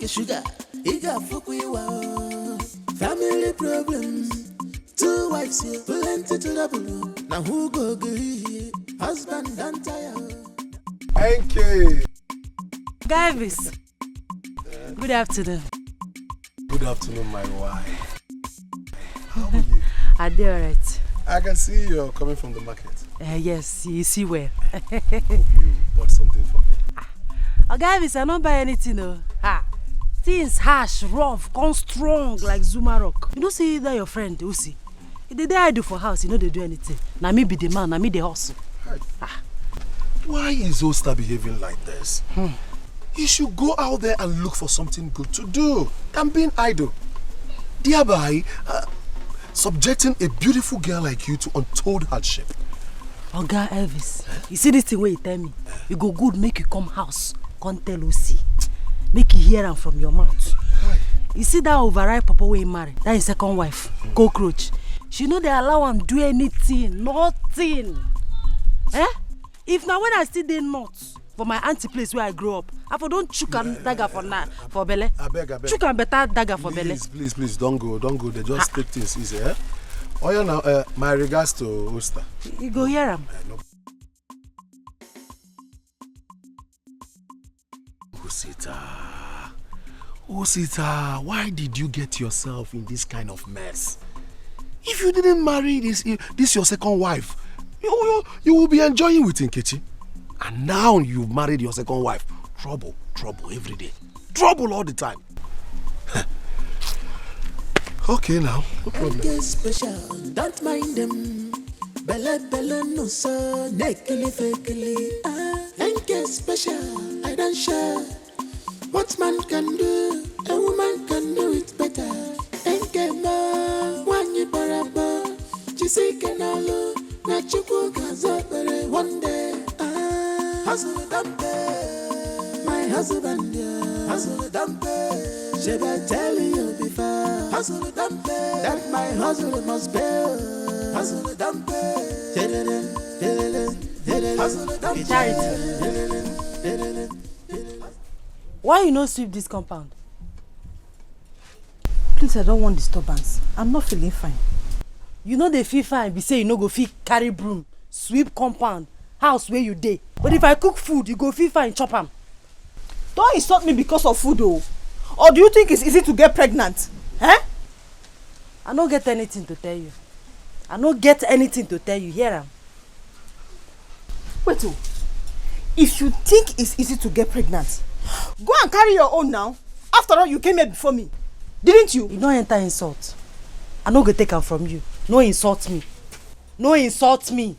sugar. He got fuck with you. Family problems. 2 wives here, plenty to double. Now who go agree? Husband and tired. NK. Gavis. Good afternoon. Good afternoon, my wife. How are you? Are they alright? I can see you're coming from the market. Yes, you see where. Hope you bought something for me. Gavis, I don't buy anything though. Things harsh, rough, come strong like Zuma rock. You don't see that your friend, Usi. The day I do for house, you know they do anything. Now me be the man, now me the hustle. Why is Osta behaving like this? He should go out there and look for something good to do than being idle. Thereby, subjecting a beautiful girl like you to untold hardship. Oga Elvis, you see this thing where you tell me? You go good, make you come house, come tell Lucy. Make you hear am from your mouth. You see that overripe papa wey marry, that is second wife, cockroach. She know they allow am do anything, nothing. If now when I still dey north for my auntie place where I grow up, I for don't chook and dagger for belle. I beg. Chook and better dagger for belle. Please, don't go. They just take things easy, eh? Oh yeah, now my regards to Osta. You go hear am. No. Osita, why did you get yourself in this kind of mess? If you didn't marry this your second wife, you will be enjoying with Nkechi. And now you've married your second wife. Trouble every day. Trouble all the time. Okay now, no problem. Special, don't mind them. Bella no so nakely fakely. NK special, I don't share. What man can do, a woman can do it better. NK ma, wanyi baraba, Chizzy kenalo, na chuku gazabere one day. Hustle dumpe, my husband, hustle dumpe. Should I tell you before? Hustle dumpe, that my hustle must bear. Hustle dumpe, hustle dumpe. Why you no sweep this compound? Please, I don't want disturbance. I'm not feeling fine. You know they feel fine, be say you no go feel carry broom, sweep compound, house where you dey. But if I cook food, you go feel fine, chop am. Don't insult me because of food, though. Or do you think it's easy to get pregnant? Eh? I don't get anything to tell you. I don't get anything to tell you. Hear am. Wait, oh. If you think it's easy to get pregnant, go and carry your own now. After all, you came here before me. Didn't you? You don't enter insult. I no go take am from you. No insult me. No insult me.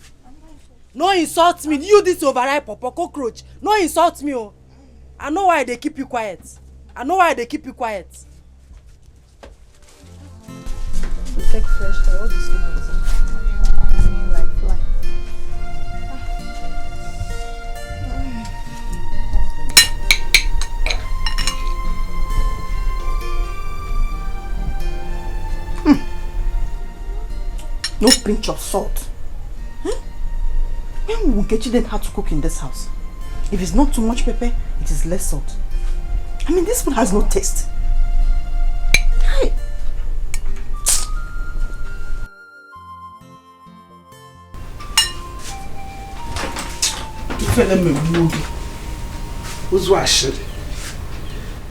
No insult me. You this overripe papa cockroach. No insult me, oh. I know why they keep you quiet. I know why they keep you quiet. You take fresh air. All this noise. Like fly. No pinch of salt. When will Nkechi learn how to cook in this house? If it's not too much pepper, it is less salt. I mean, this food has no taste. Hey.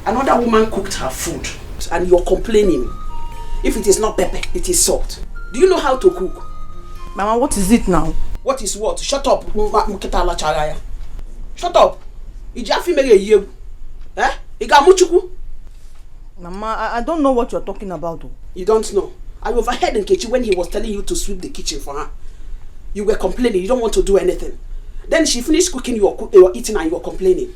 Another woman cooked her food and you're complaining. If it is not pepper, it is salt. Do you know how to cook? Mama, what is it now? What is what? Shut up. Shut up. Mama, I don't know what you're talking about. Though. You don't know. I overheard Nkechi when he was telling you to sweep the kitchen for her. You were complaining. You don't want to do anything. Then she finished cooking, you were eating and you were complaining.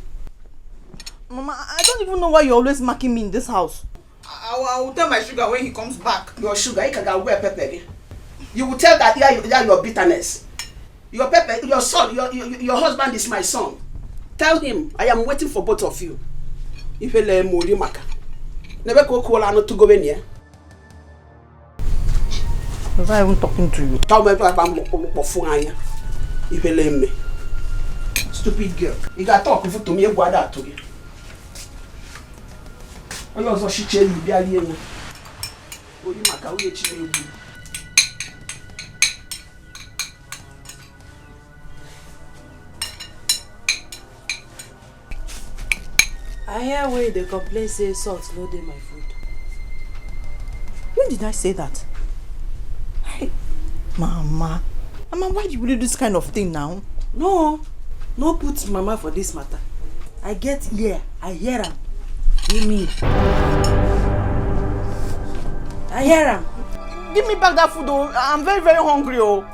Mama, I don't even know why you're always marking me in this house. I will tell my sugar when he comes back. Your sugar, you can go wear pepper. You will tell that your bitterness. Your pepper, your son, your husband is my son. Tell him I am waiting for both of you. If you let me maka, never go call her not to go in here. Was I even talking to you? Tell me if you let me. Stupid girl. You got to talk to me. What that to you? Onye ọzọ shiche ni bịa lie nwe. Oyi maka uye chi na egwu. I hear where they complain say salt no dey my food. When did I say that? Hey, Mama, why do you do this kind of thing now? No put mama for this matter. I get here, I hear am. Give me. I hear am. Give me back that food, oh. I'm very, very hungry, oh.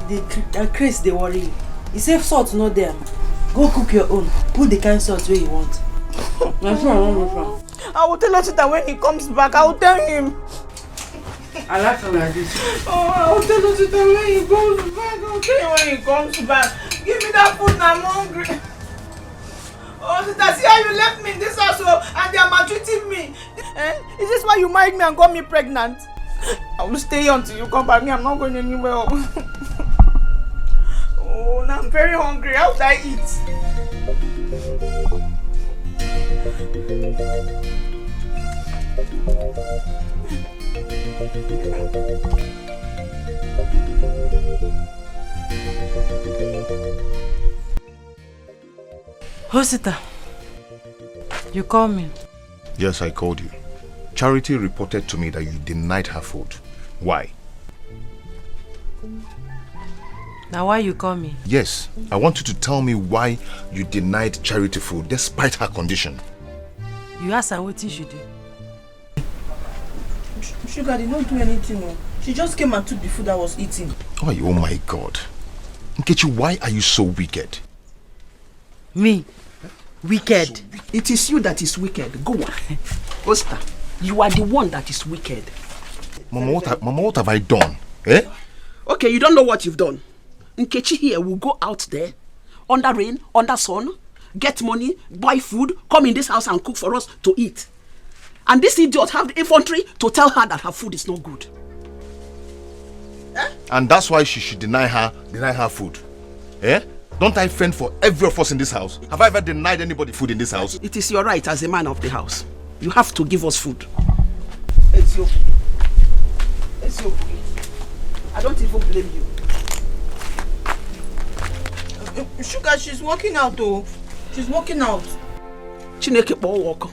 The Chris, they worry you. He say salt no there. Go cook your own. Put the kind salt where you want. I will tell Osita when he comes back. I will tell him. I like him like this. Oh, I will tell Osita when he comes back. I will tell him when he comes back. Give me that food now, I'm hungry. Oh, Osita, see how you left me in this house and they are maltreating me. Is this why you married me and got me pregnant? I will stay here until you come back. I'm not going anywhere. Oh, now I'm very hungry. How would I eat? Hosita, you call me? Yes, I called you. Charity reported to me that you denied her food. Why? Now why you call me? Yes, I want you to tell me why you denied Charity food despite her condition. You asked her what she do. Sugar did not do anything. No. She just came and took the food I was eating. Oh my God. Nkechi, why are you so wicked? Me? Wicked? It is you that is wicked. Go on. Osta, you are the one that is wicked. Mama, what have I done? Eh? Okay, you don't know what you've done. Nkechi here will go out there, under rain, under sun, get money, buy food, come in this house and cook for us to eat. And this idiot have the infantry to tell her that her food is not good. Eh? And that's why she should deny her food. Eh? Don't I fend for every of us in this house? Have I ever denied anybody food in this house? It is your right as a man of the house. You have to give us food. It's your I don't even blame you. Sugar, she's walking out though. She's walking out. Chineke walk.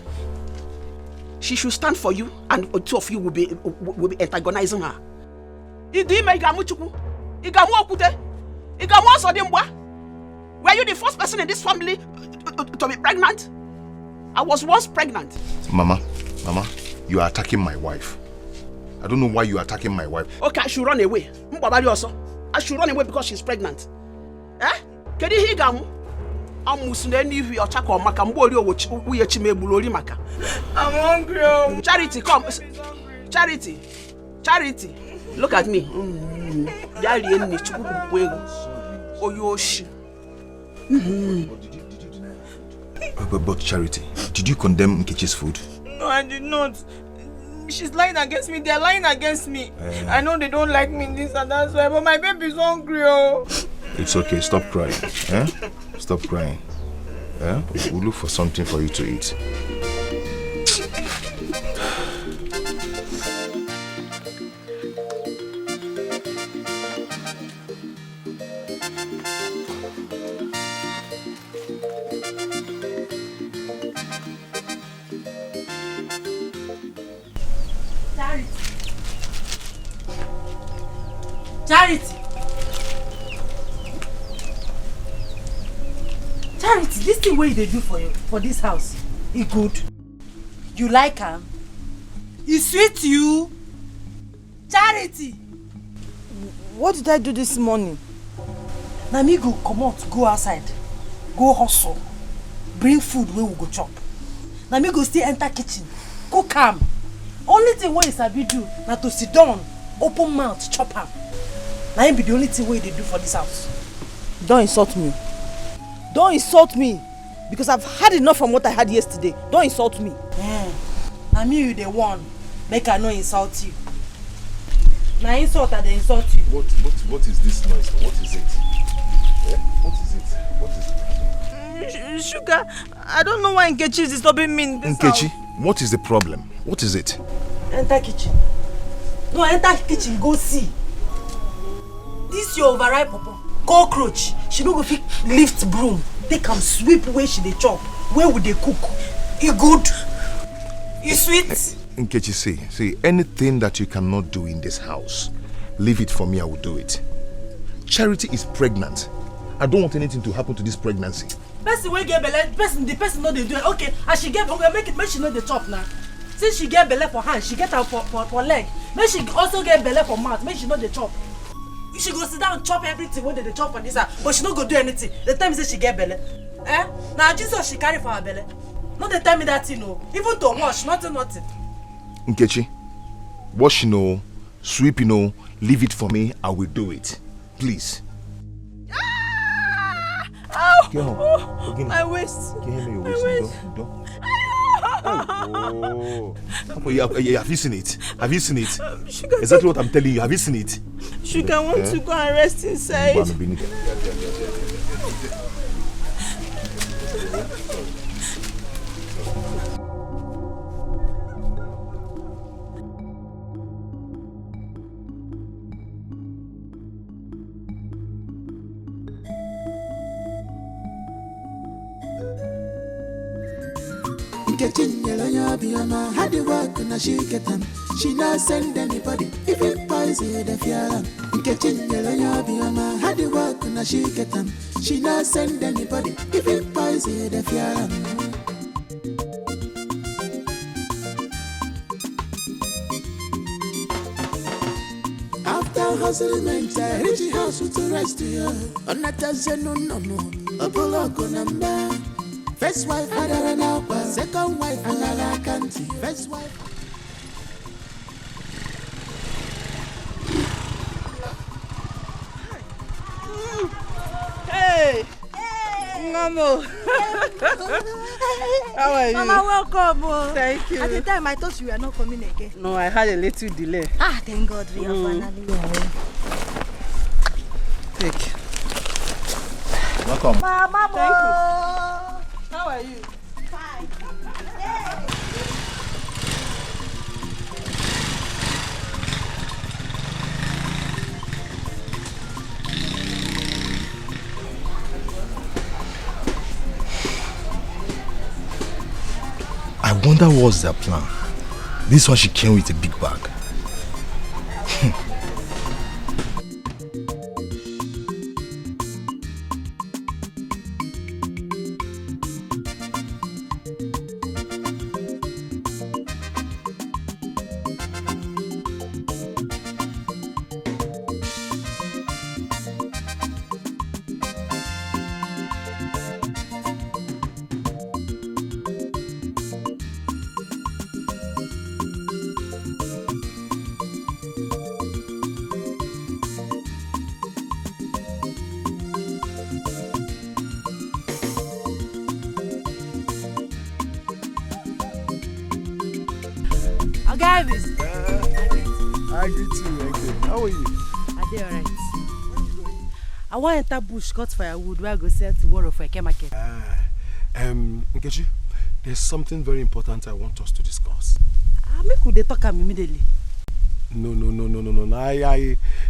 She should stand for you and two of you will be antagonizing her. Were you the first person in this family to be pregnant? I was once pregnant. Mama, you are attacking my wife. I don't know why you are attacking my wife. Okay, I should run away. I should run away because she's pregnant. Eh? I'm hungry. Charity, come. Charity. Look at me. But Charity, did you condemn Nkechi's food? No, I did not. She's lying against me. They're lying against me. I know they don't like me in this and that's why, but my baby's hungry. It's okay, stop crying. Eh? Stop crying. Eh? We'll look for something for you to eat. Charity, this thing what they do for you, for this house, it good? You like her? It sweet you? Charity! What did I do this morning? Now me go come out, go outside, go hustle, bring food where we go chop. Now me go still enter kitchen, cook am. Only thing what is sabi do, na to sit down, open mouth, chop am. Now it be the only thing what they do for this house. Don't insult me. Don't insult me. Because I've had enough from what I had yesterday. Don't insult me. Now me you the one. Make I no insult you. Now insult I dey insult you. What is this noise? What is it? What is it? Sugar, I don't know why Nkechi is disturbing me in this Nkechi? house. What is the problem? What is it? Enter kitchen. No, enter kitchen, go see. This your overripe papa. Cockroach. She no go fit lift broom. They can sweep where she dey chop. Where would they cook? You good? You sweet? Nkechi, see, anything that you cannot do in this house, leave it for me, I will do it. Charity is pregnant. I don't want anything to happen to this pregnancy. Person wey get belle, the person no dey do it. Okay, as she get, make she know the chop now. Since she get belle for hand, she get her for leg. Make she also get belle for mouth. Make she know the chop. She go sit down and chop everything when they chop on this house, but she no go do anything. The time say she get belle. Now Jesus she carry for her belly. Not they tell me that thing, no. Even to wash, nothing. Nkechi, wash sweep leave it for me, I will do it. Please. Ow! Get home. My waist. Can you hear me? Your waist. Have you seen it? Have you seen it? Exactly what I'm telling you. Have you seen it? Sugar, I want to go and rest inside. Had the work and she get them. She not send anybody, even poison the fear. Catching yellow, had the work and she get them. She not send anybody, even poison the fear. After hustling, I reach the house with the rest of you. On that no, a bullock number. First wife, another now, second wife, another country. First wife. Hey! Mama! How are you? Mama, welcome. Thank you. At the time, I thought you were not coming again. No, I had a little delay. Thank God we are finally here. Take. Welcome. Mama, Thank you. How are you? Fine. I wonder what's their plan. This one she came with a big bag. Guys, I greet you. How are you? are they alright? I want to enter bush cut firewood where I go sell tomorrow for a market. Nkechi, there's something very important I want us to discuss. Make they talk immediately. No.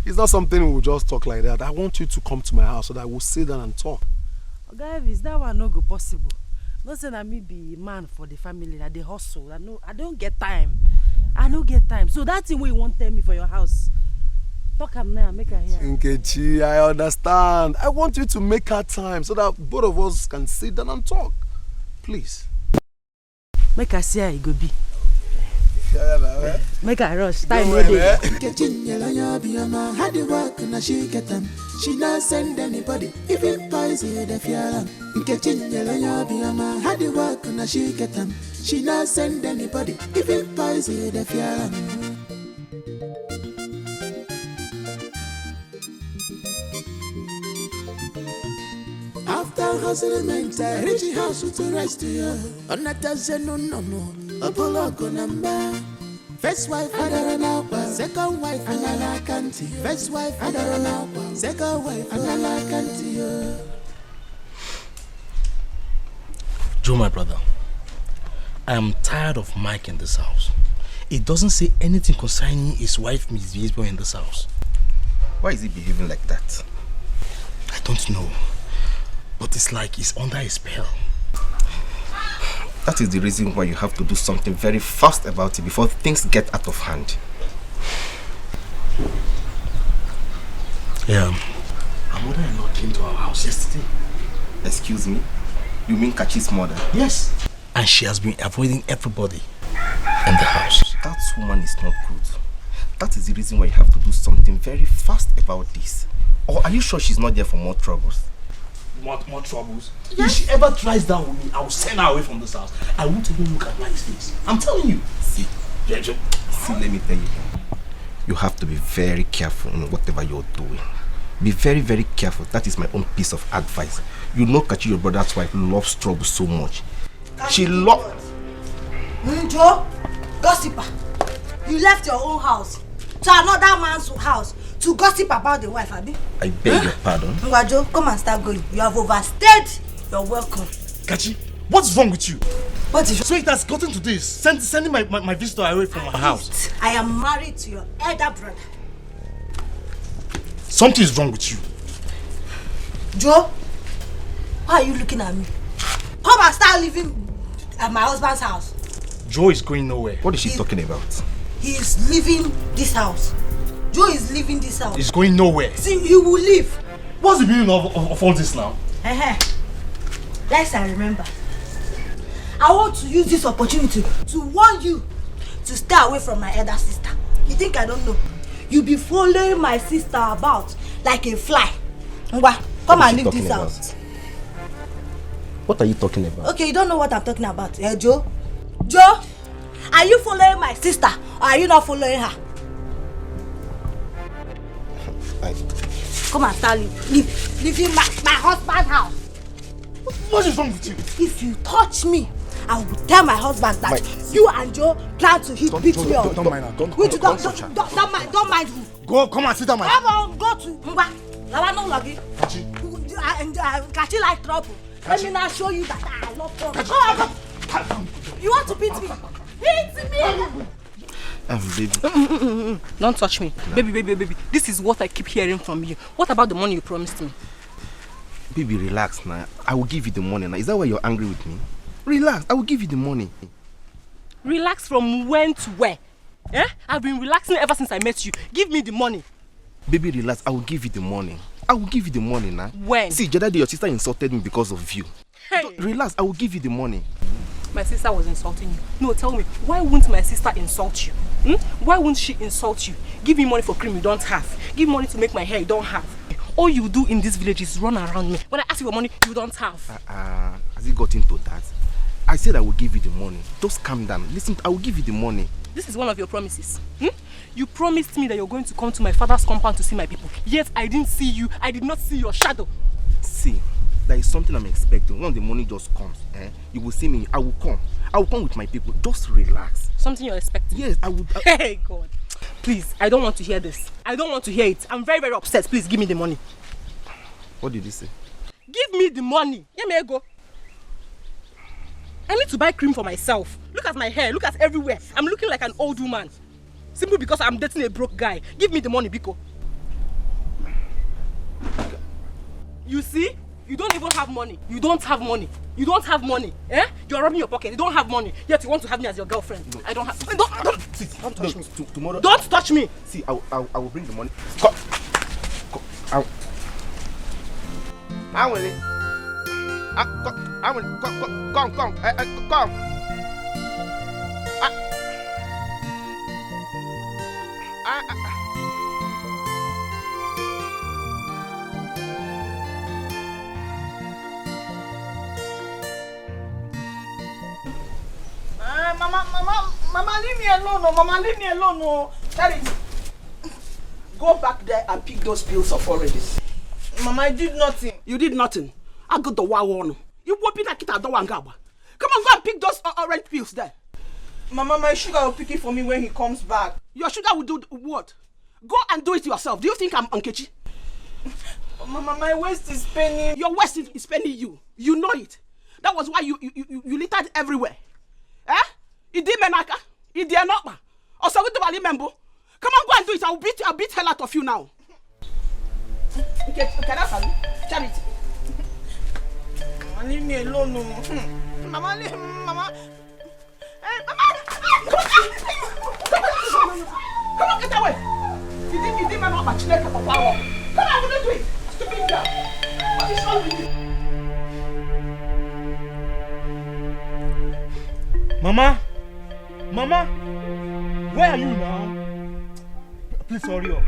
It's not something we will just talk like that. I want you to come to my house so that we'll sit down and talk. Guys, that one no go possible. Not saying that me be man for the family, that they hustle. I don't get time. I don't get time. So that thing where you won't tell me for your house. Talk am now, make her hear. Nkechi, I understand. I want you to make her time so that both of us can sit down and talk. Please. Make her see how it go be. Make her rush. Time no dey. Had the work and she get them. She not send anybody, even poison the fear. Catching yellow, had the work and she get them. She not send anybody, even poison the fear. After hustling, I reach the house with the rest of you. On that no, a bullock number. First wife, another now, second wife, another country. First wife, another now, second wife, another country. Joe, my brother, I am tired of Mike in this house. It doesn't say anything concerning his wife misbehavior in this house. Why is he behaving like that? I don't know. But it's like he's under a spell. That is the reason why you have to do something very fast about it before things get out of hand. Yeah. Her mother-in-law came to our house yesterday. Excuse me? You mean Kachi's mother? Yes. And she has been avoiding everybody in the house. That woman is not good. That is the reason why you have to do something very fast about this. Or are you sure she's not there for more troubles? More troubles? Yes. If she ever tries that with me, I will send her away from this house. I won't even look at my face. I'm telling you. See, let me tell you. You have to be very careful in whatever you're doing. Be very, very careful. That is my own piece of advice. You know Kachi, your brother's wife, loves trouble so much. She loves... Joe, gossiper, you left your own house to another man's house to gossip about the wife, Abi? I beg your pardon. Joe, come and start going. You have overstayed your welcome. Kachi, what's wrong with you? What is so it has gotten to this, sending my visitor away from my house. I am married to your elder brother. Something is wrong with you. Joe, why are you looking at me? Come and start living at my husband's house. Joe is going nowhere. What is she talking about? He is leaving this house. Joe is leaving this house. He's going nowhere. See, you will leave. What's the meaning of all this now? Lest I remember. I want to use this opportunity to warn you to stay away from my elder sister. You think I don't know? You be following my sister about like a fly. Ngwa, come and leave this house. What are you talking about? Okay, you don't know what I'm talking about. Joe? Joe, are you following my sister or are you not following her? Come and start leaving my husband's house. What is wrong with you? If you touch me, I will tell my husband that you and Joe plan to beat me up. Don't mind her. Don't mind who. Go, come and sit down, Come on, go to Ngwa. Kachi like trouble. Let me now show you that I love trouble. Go. You want to beat me? Beat me! Baby. Don't touch me. Baby. This is what I keep hearing from you. What about the money you promised me? Baby, relax now. I will give you the money now. Is that why you're angry with me? Relax, I will give you the money. Relax from when to where? I've been relaxing ever since I met you. Give me the money. Baby, relax. I will give you the money. I will give you the money now. When? See, the other day your sister insulted me because of you. Hey. Relax, I will give you the money. My sister was insulting you. No, tell me, why won't my sister insult you? Why won't she insult you? Give me money for cream you don't have. Give me money to make my hair you don't have. All you do in this village is run around me. When I ask you for money, you don't have. Has it got into that? I said I will give you the money. Just calm down. Listen, I will give you the money. This is one of your promises. You promised me that you're going to come to my father's compound to see my people. Yet I didn't see you. I did not see your shadow. See, there is something I'm expecting. When the money just comes, you will see me. I will come. I will come with my people. Just relax. Something you're expecting? Yes, I would. Hey, God. Please, I don't want to hear this. I don't want to hear it. I'm very, very upset. Please give me the money. What did you say? Give me the money. Let me go. I need to buy cream for myself. Look at my hair. Look at everywhere. I'm looking like an old woman. Simply because I'm dating a broke guy. Give me the money, Biko. You see? You don't even have money. You don't have money. You don't have money. You're robbing your pocket. You don't have money. Yet you want to have me as your girlfriend. No. I don't have... Don't touch me. Tomorrow... Don't touch me. See, I will bring the money. Come. I will. Come. Come. Mama, leave me alone. No, Mama, leave me alone. No, Daddy, go back there and pick those pills of oranges. Mama, I did nothing. You did nothing. I got the one. You whooping that kid at the one gaba. Come on, go and pick those orange pills there. Mama, my sugar will pick it for me when he comes back. Your sugar will do what? Go and do it yourself. Do you think I'm Nkechi? Mama, my waist is paining. Your waist is paining you. You know it. That was why you littered everywhere. Idi menaka. Idi enokma. Also good to bali membo. Come on, go and do it. I'll beat hell out of you now. Okay, that's Charity. Leave me alone, no. Mama, leave Mama. Hey, Mama! Come on, get away! You didn't man up Come on, I'm gonna do it! Stupid girl! What is wrong with you? Mama? Mama? Where are you now? Please hurry up.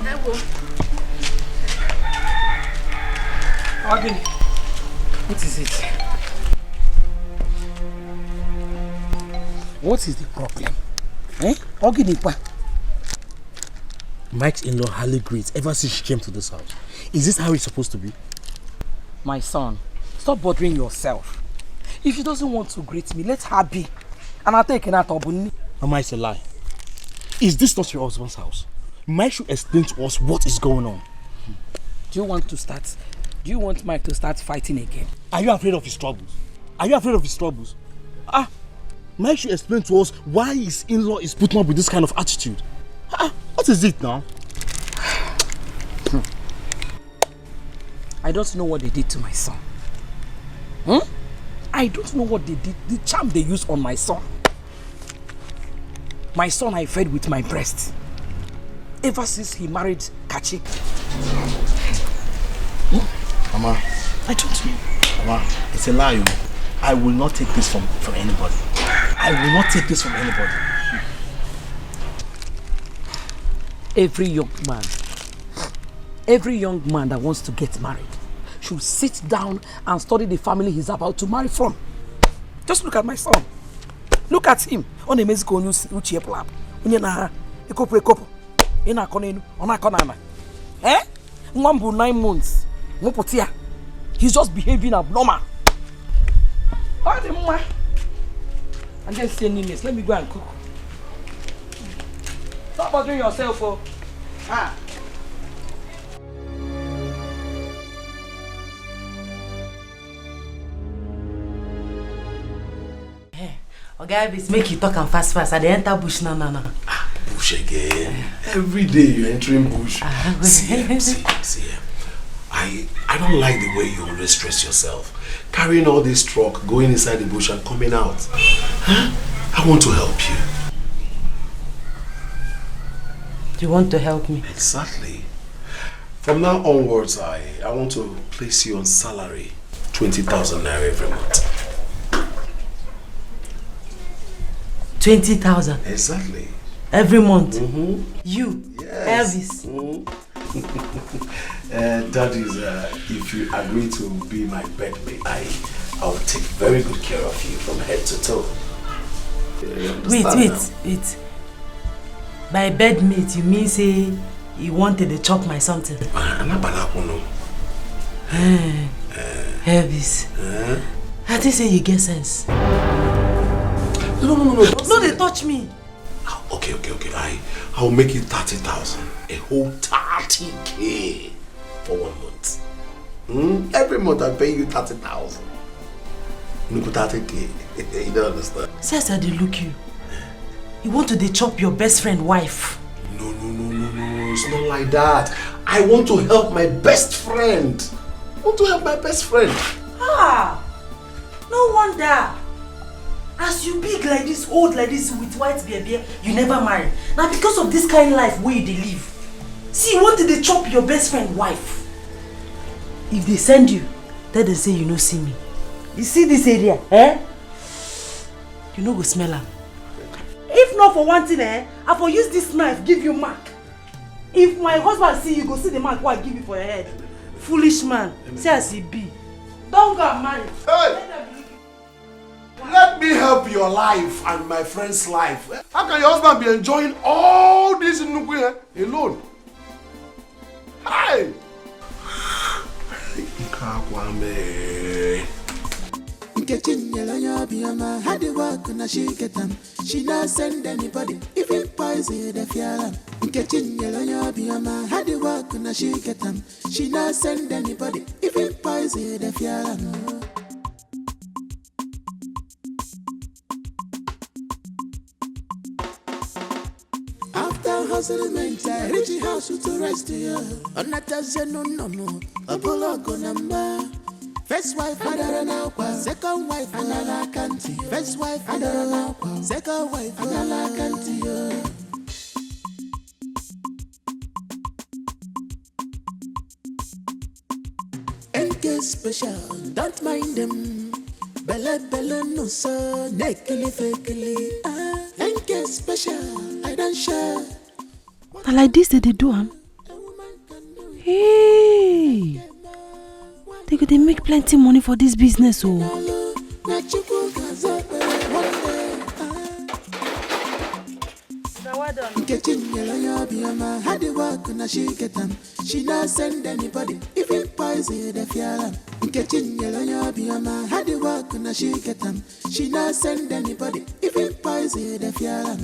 I will. Again. What is it? What is the problem? Oginipa. Mike's in-law hardly greets ever since she came to this house. Is this how it's supposed to be? My son, stop bothering yourself. If she doesn't want to greet me, let her be. And I'll take her to Obuni. Mama, it's a lie. Is this not your husband's house? Mike should explain to us what is going on. Do you want Mike to start fighting again? Are you afraid of his troubles? Mike should explain to us why his in-law is putting up with this kind of attitude. What is it now? I don't know what they did to my son. I don't know what they did, the charm they used on my son. My son I fed with my breast. Ever since he married Kachi. Mama, I don't know. Mama, it's a lie. I will not take this from anybody. I will not take this from anybody. Every young man that wants to get married should sit down and study the family he's about to marry from. Just look at my son. Look at him. On a Mexico news, Uchiepla. Eh? 9 months. He's just behaving abnormal. And then say names. Let me go and cook. Stop bothering yourself, oh. Oga, okay, make you talk and fast. I dey enter bush now. Bush again. Every day you're entering bush. See. I don't like the way you always stress yourself. Carrying all this truck, going inside the bush and coming out. I want to help you. Do you want to help me? Exactly. From now onwards, I want to place you on salary. 20,000 naira every month. 20,000? Exactly. Every month? You? Yes. Elvis? That is, if you agree to be my bedmate, I will take very good care of you from head to toe. Wait. By bedmate, you mean say you wanted to chop my something? Elvis. I think say you get sense. No. No, they touch me. Okay. I'll make it 30,000. A whole 30K for 1 month. Every month I pay you 30,000. Look 30K. You don't understand. Says I look you. You want to chop your best friend wife? No. It's not like that. I want to help my best friend. No wonder. As you big like this, old like this, with white baby, you never marry. Now because of this kind of life where you live. See, you wanted to chop your best friend wife. If they send you, tell them say you no see me. You see this area, you no go smell am. If not for one thing, I for use this knife give you mark. If my husband see you, go see the mark what I give you for your head. Foolish man, say as he be. Don't go and marry. Hey! Let me help your life and my friend's life. How can your husband be enjoying all this alone? Hey! Had the work and she get them. She not send anybody, even poison the fear. Getting yellow, had the work and she get them. She not send anybody, even poison the fear. settlement, I reach the house to rest here. On that no, a bullock number. First wife, second wife, another country. First wife, second wife, another country. NK special, don't mind them. Bella no so, nekili fekili. NK special, I don't share. And like this they do am. Hey, they make plenty money for this business, oh. She not send anybody, even poison the fear. Catching yellow biyama, had the work na she get them. She not send anybody, even poison the fear.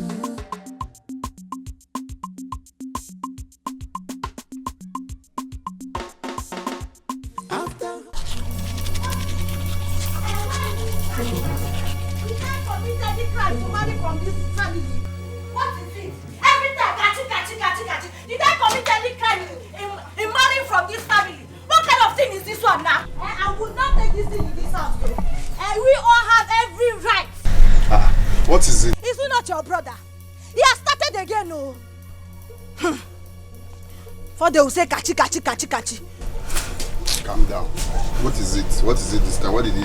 What is it? Is he not your brother? He has started again, no. For they will say kachi. Calm down. What is it? What is it this time? What did he?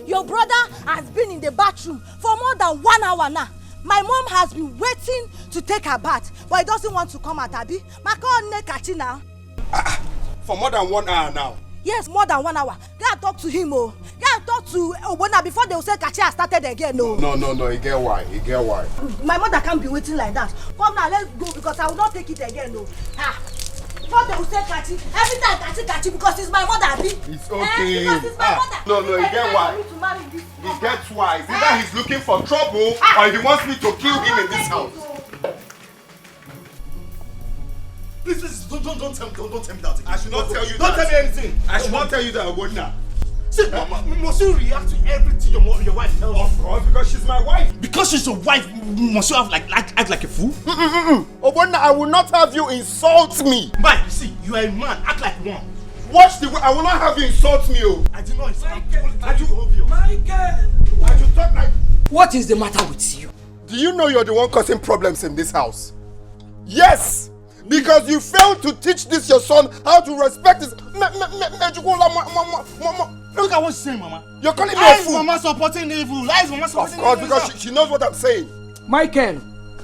Your brother has been in the bathroom for more than 1 hour now. My mom has been waiting to take her bath, but he doesn't want to come at Abi. Kachi now. For more than 1 hour now? Yes, more than 1 hour. Go and talk to him, oh. Go and talk to Obona before they will say Kachi has started again, no. No, you get why. My mother can't be waiting like that. Come now, let's go because I will not take it again, no. Before they will say Kachi, every time Kachi because it's my mother, Abi. It's okay. Because it's my mother. No, you get why. He gets why. It's either he's looking for trouble or he wants me to kill him in this house. Please, don't tell me that. I should not tell you that. Don't tell me anything. I should not tell you that, Obona. See, must you react to everything your wife tells you? Of course, because she's my wife. Because she's your wife, must you have act like a fool? Obona, I will not have you insult me. Mike, see, you are a man, act like one. Watch the way. I will not have you insult me, oh. I did not insult you. Michael! I should talk like... What is the matter with you? Do you know you're the one causing problems in this house? Yes! Because you failed to teach this your son how to respect his... Look at what she's saying, Mama. You're calling me a fool. Mama supporting evil. Lies Mama supporting evil. Of course, because she knows what I'm saying. Michael,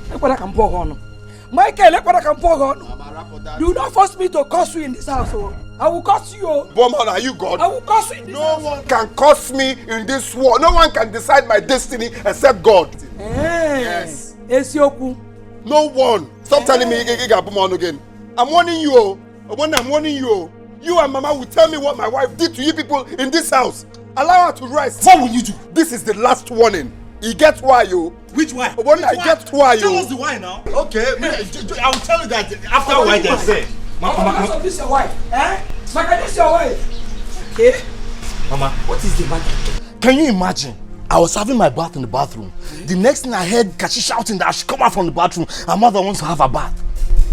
look what I can pour on. Do not force me to curse you in this house, oh. I will curse you, oh. Boman, are you God? I will curse you in this house. No one can curse me in this war. No one can decide my destiny except God. Yes. Esioku. No one. Stop telling me again. I'm warning you, oh. I'm warning you, oh. You and Mama will tell me what my wife did to you people in this house. Allow her to rest. What will you do? This is the last warning. He gets why, yo. Which why? I get why, yo. Tell us the why now. Okay, I will tell you that after why they say. Mama, this is your wife. Mama, this is your wife. Okay? Mama, what is the matter? Can you imagine? I was having my bath in the bathroom. The next thing I heard Kachi shouting that I should come out from the bathroom. Her mother wants to have a bath.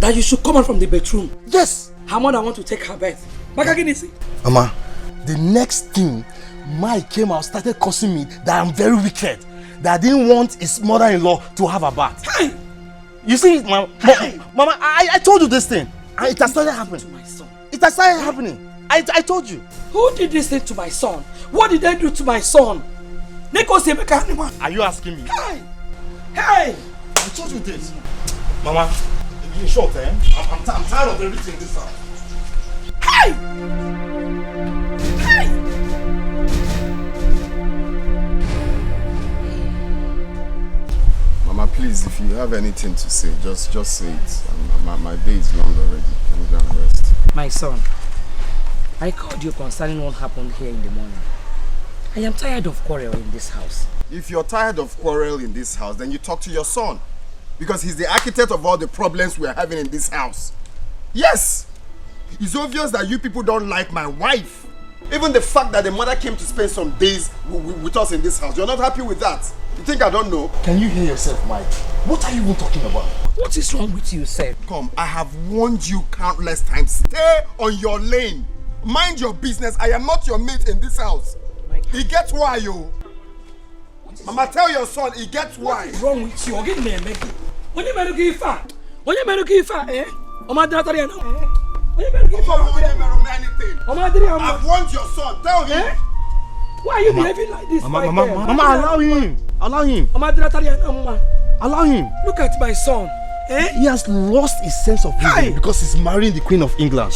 That you should come out from the bedroom? Yes. Her mother wants to take her bath. Mama, the next thing, Mike came out, started cursing me that I'm very wicked. That I didn't want his mother-in-law to have a bath. Hey! You see, Mama, I told you this thing. And it has started happening. To my son. It has started happening. I told you. Who did this thing to my son? What did they do to my son? Are you asking me? Hey! I told you this. Mama, in short, I'm tired of everything in this house. Hey! Mama, please, if you have anything to say, just say it. My day is long already. Let me go and rest. My son, I called you concerning what happened here in the morning. I am tired of quarrel in this house. If you're tired of quarrel in this house, then you talk to your son. Because he's the architect of all the problems we are having in this house. Yes! It's obvious that you people don't like my wife. Even the fact that the mother came to spend some days with us in this house, you're not happy with that. You think I don't know? Can you hear yourself, Mike? What are you even talking about? What is wrong with you, sir? Come, I have warned you countless times. Stay on your lane. Mind your business. I am not your mate in this house. He gets why, yo. Mama, tell your son he gets why. What is wrong with you? Get me a make. When you make it far, eh? Oma Datari and when you make it far, anything. I've warned your son. Tell him. Eh? Why are you behaving like this? Mama, allow him. Allow him. Oma Datari and Oma. Allow him. Look at my son. Eh? He has lost his sense of reason because he's marrying the Queen of England.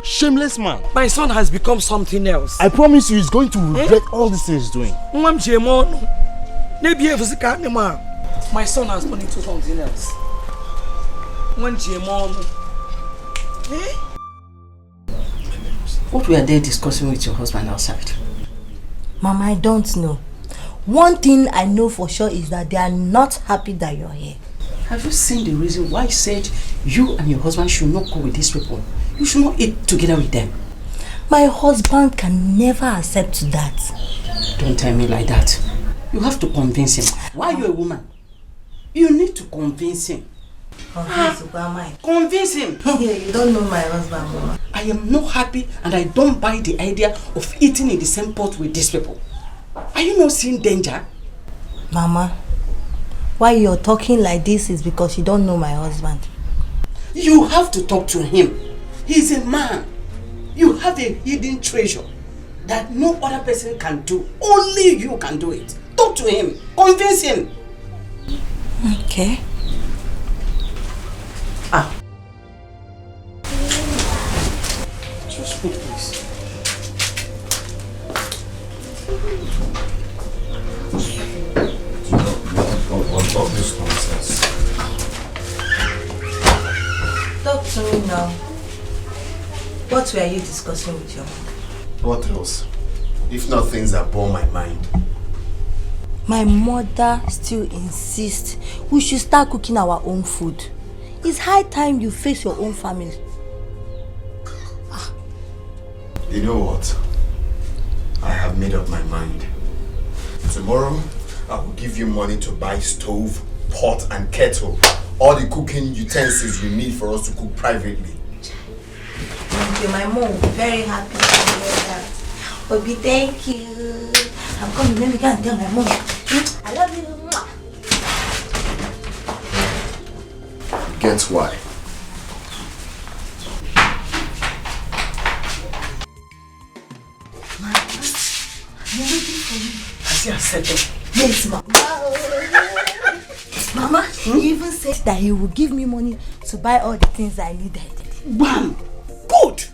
Shameless man. My son has become something else. I promise you he's going to regret all these things he's doing. My son has turned into something else. What were they discussing with your husband outside? Mama, I don't know. One thing I know for sure is that they are not happy that you're here. Have you seen the reason why he said you and your husband should not go with these people? You should not eat together with them. My husband can never accept that. Don't tell me like that. You have to convince him. Why are you a woman? You need to convince him. Convince him. You don't know my husband, Mama. I am not happy and I don't buy the idea of eating in the same pot with these people. Are you not seeing danger? Mama, why you're talking like this is because you don't know my husband. You have to talk to him. He's a man. You have a hidden treasure that no other person can do. Only you can do it. Talk to him. Convince him. Okay. Just wait, please. What this nonsense? Talk to me now. What were you discussing with your mother? What else? If not things that bore my mind. My mother still insists we should start cooking our own food. It's high time you face your own family. You know what? I have made up my mind. Tomorrow, I will give you money to buy stove, pot and kettle. All the cooking utensils you need for us to cook privately. Thank you. My mom will be very happy to hear that. Obi, thank you. I'm coming. Let me go and tell my mom. I love you. Guess why? You're waiting for me. I see I said that. Yes, Mama. Mama, he even said that he will give me money to buy all the things I needed. Bam! Good!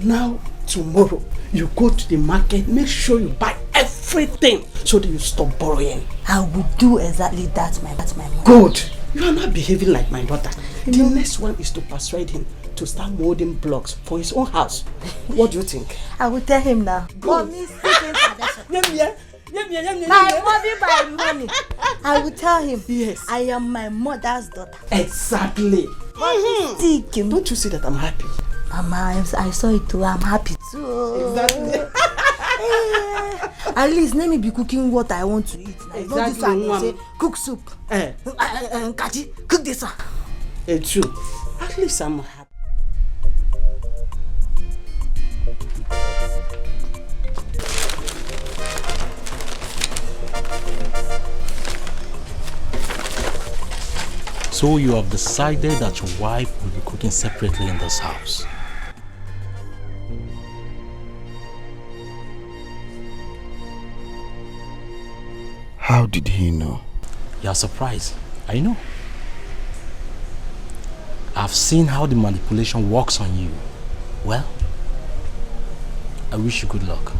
Now, tomorrow, you go to the market, make sure you buy everything so that you stop borrowing. I will do exactly that, my mom. Good! You are not behaving like my daughter. The next one is to persuade him to start molding blocks for his own house. What do you think? I will tell him now. Mommy seeking tradition. My mommy by money. I will tell him. Yes. I am my mother's daughter. Exactly. Don't you see that I'm happy? Mama, I saw it too. I'm happy too. Exactly. At least let me be cooking what I want to eat. Like, not this one. Say, cook soup. Kachi, cook this one. It's true. At least I'm happy. So you have decided that your wife will be cooking separately in this house. How did he know? You are surprised. I know. I've seen how the manipulation works on you. Well, I wish you good luck.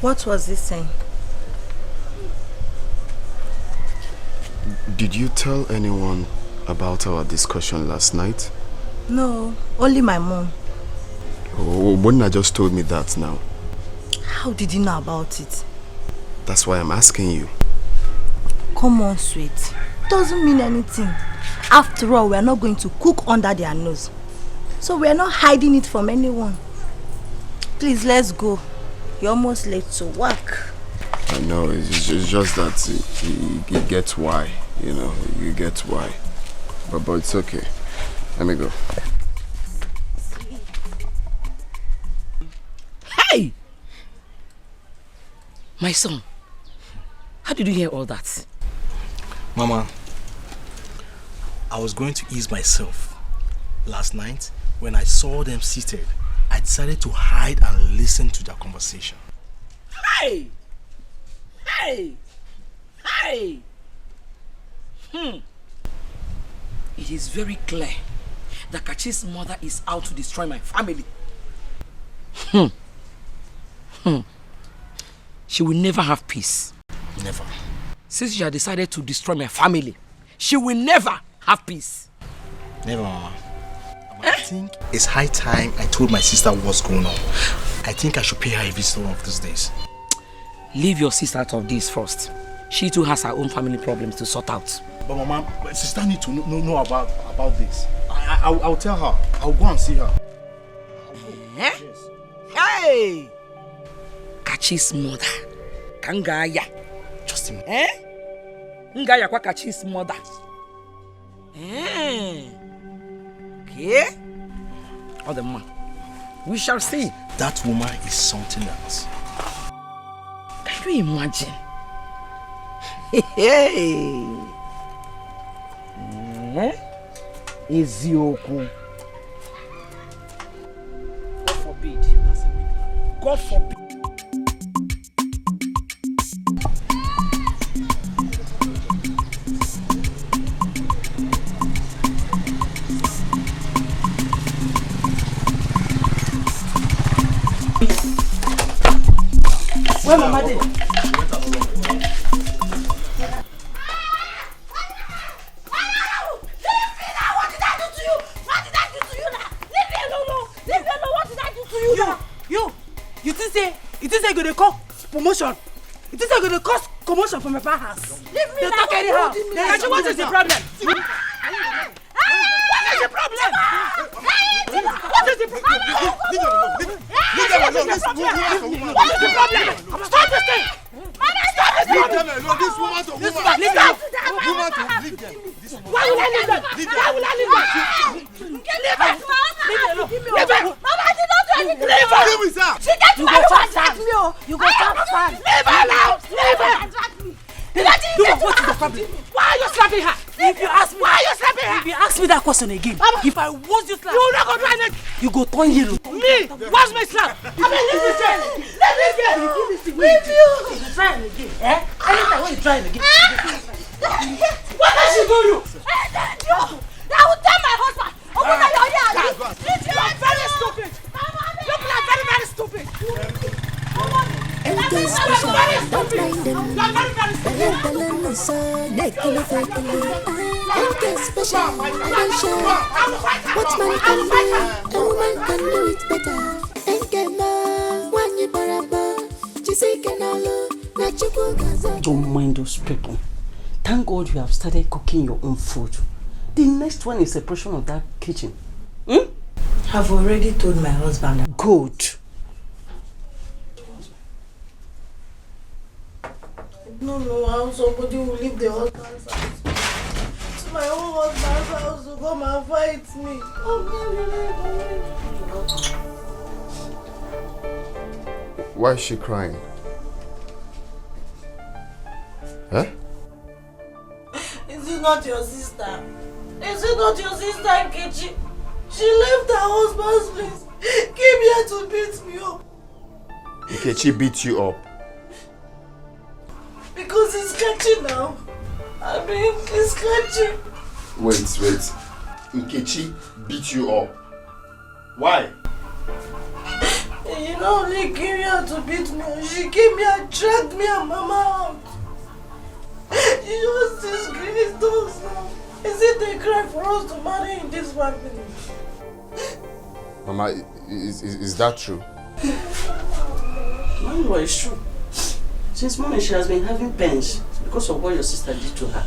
What was this saying? Did you tell anyone about our discussion last night? No, only my mom. Oh, Mona just told me that now. How did you know about it? That's why I'm asking you. Come on, sweet. doesn't mean anything. After all, we are not going to cook under their nose. So we are not hiding it from anyone. Please, let's go. You're almost late to work. I know, it's just that you get why, you know, you get why. But it's okay. Let me go. Hey! My son, how did you hear all that? Mama, I was going to ease myself. Last night, when I saw them seated, I decided to hide and listen to their conversation. Hey! Hey! Hey! It is very clear that Kachi's mother is out to destroy my family. She will never have peace. Never. Since she has decided to destroy my family, she will never have peace. Never, Mama. I think it's high time I told my sister what's going on. I think I should pay her a visit one of these days. Leave your sister out of this first. She too has her own family problems to sort out. But Mama, my sister needs to know about this. I'll tell her. I'll go and see her. Yes. Hey! Kachi's mother. Kangaya. Just a minute. Ngaya kwa Kachi's mother. Okay? Oh, the man. We shall see. That woman is something else. Can you imagine? Hey! Ezioku. God forbid. God forbid. Where Mama did? You think they're gonna cause promotion? You think they're gonna cause commotion from my house? Leave me they talk anyhow. What is the problem? What is the problem? What is the problem? What is the problem? Stop this thing! Stop this thing! This woman to leave them. Why will I leave them? Why will I leave them? Leave her! Leave her! Mama, I did not do anything. Leave her! Leave me, sir! She gets to attack me. You go stop fan. Leave her now! Leave her! What is the problem? Why are you slapping her? If you ask me, why are you slapping her? If you ask me that question again, if I was you slap, you will not go try next. You go turn yellow. Me? What's my slap? I mean, leave this girl. Leave you. You try it again, Anytime when you try it again. What does she do you? I will tell my husband. Open your ear. You are very stupid. You are very, very stupid. MK special, don't mind them. Bella no so, naked MK special, I don't share. What man can do, a woman can do it better. MK ma, when you baraba, Chizzy can all natural gaza. Don't mind those people. Thank God you have started cooking your own food. The next one is separation of that kitchen. I've already told my husband. Good. No, how somebody will leave the husband's house to my own husband's house to come and fight me. Why is she crying? Huh? Is it not your sister? Is it not your sister, Nkechi? She left her husband's place, came here to beat me up. Nkechi beat you up? Because it's catching now. I mean, it's catching. Wait. Nkechi beat you up. Why? You know, they came here to beat me. She came here, dragged me and Mama out. She just disgraced us now. Is it they cry for us to marry in this family? Mama, is that true? No, it's true. Since morning she has been having pains because of what your sister did to her.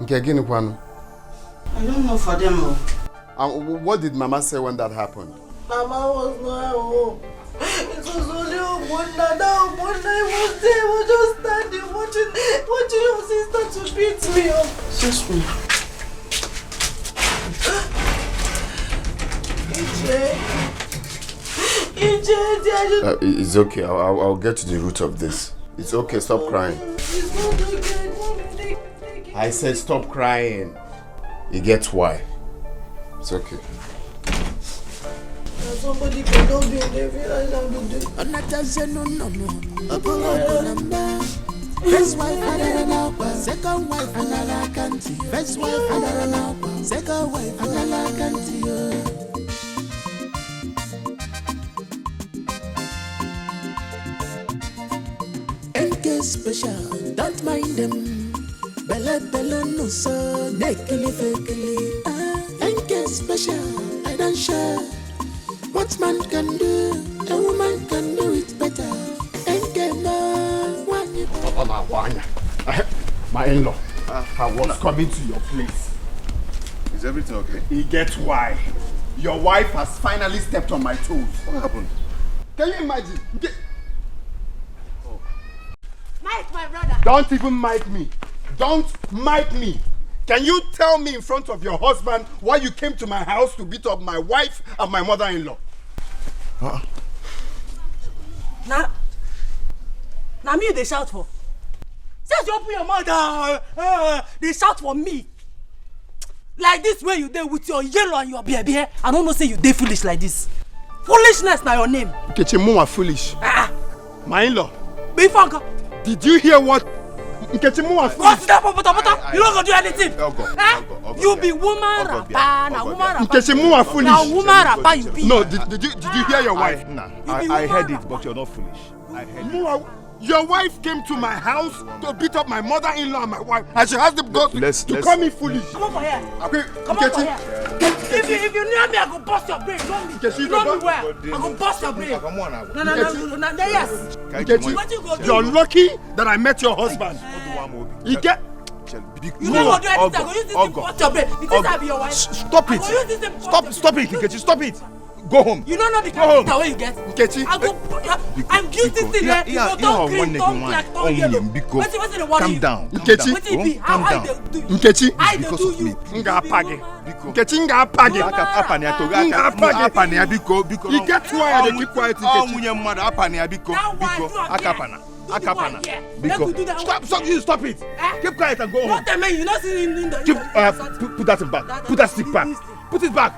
Okay, again, Kwanu. I don't know for them. What did Mama say when that happened? Mama was not at home. It was only Obunda. That Obunda was there. He was just standing watching your sister to beat me up. Excuse me. It's okay. I'll get to the root of this. It's okay. Stop crying. It's not okay. I said stop crying. You get why? It's okay. Somebody cannot be in the village and be doing. First wife another second wife another country. First wife another second wife another country. NK special, don't mind them. Bella no so nekili fekili. NK special, I don't share. What man can do, a woman can do it better. NK My in-law, I was coming to your place. Is everything okay? You get why? Your wife has finally stepped on my toes. What happened? Can you imagine? Mike, my brother. Don't even mic me. Don't mic me. Can you tell me in front of your husband why you came to my house to beat up my wife and my mother-in-law? Now me they shout for. Since you open your mouth, they shout for me. Like this way you did with your yellow and your baby. I don't know say you dey foolish like this. Foolishness na your name. Nkechimu are foolish. My in-law. Before did you hear what Nkechimu are foolish? What's that, you don't go do anything. You be woman rapper, na woman rapper. Nkechimu are foolish. Na woman rapper you be. No, did you hear your wife? I heard it, but you're not foolish. I heard it. Your wife came to my house to beat up my mother-in-law and my wife, and she has the guts to call me foolish. Come over here. Okay, come over here. If you near me, I go bust your brain. Don't me. You know me well. I go bust your brain. No. Yes. You're lucky that I met your husband. You get. You know what? I go use this to bust your brain. This is be your wife. Stop it. Stop it, Nkechi. Stop it. Go home. You don't know the kind of way you get. Nkechi. I'm guilty today. You don't clean, don't black, don't yellow. Calm down. Nkechi. Calm down. Nkechi. I do you. Ngapage. Nkechi ngapage. Apania biko. You get why I keep quiet, Nkechi. Munye mmadụ apania biko. Akapana. Biko. Stop it. Keep quiet and go home. What the man? You not see in the. Put that in back. Put that stick back. Put it back.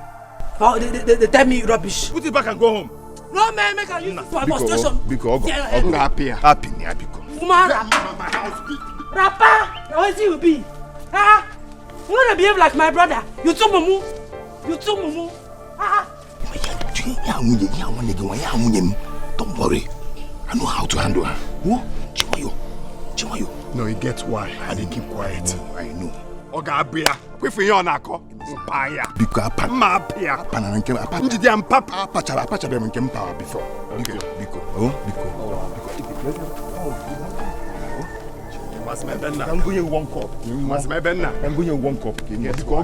Oh, they tell me rubbish. Put it back and go home. No man, make a use it for demonstration. Biko. Happy. Woman rapper. How is you be? You wanna behave like my brother? You too mumu. Don't worry. I know how to handle her. Chiwayo. No, you get why I didn't keep quiet. I know. Oga Abia, kwefu yon ako. Mpaya. Biko apa. Mapia. Apana nke apa. Njidi ampapa. Apacha be nke mpa before. Biko. Mas me benna. I'm going one cup. Mas me benna. I'm going one cup. Get why?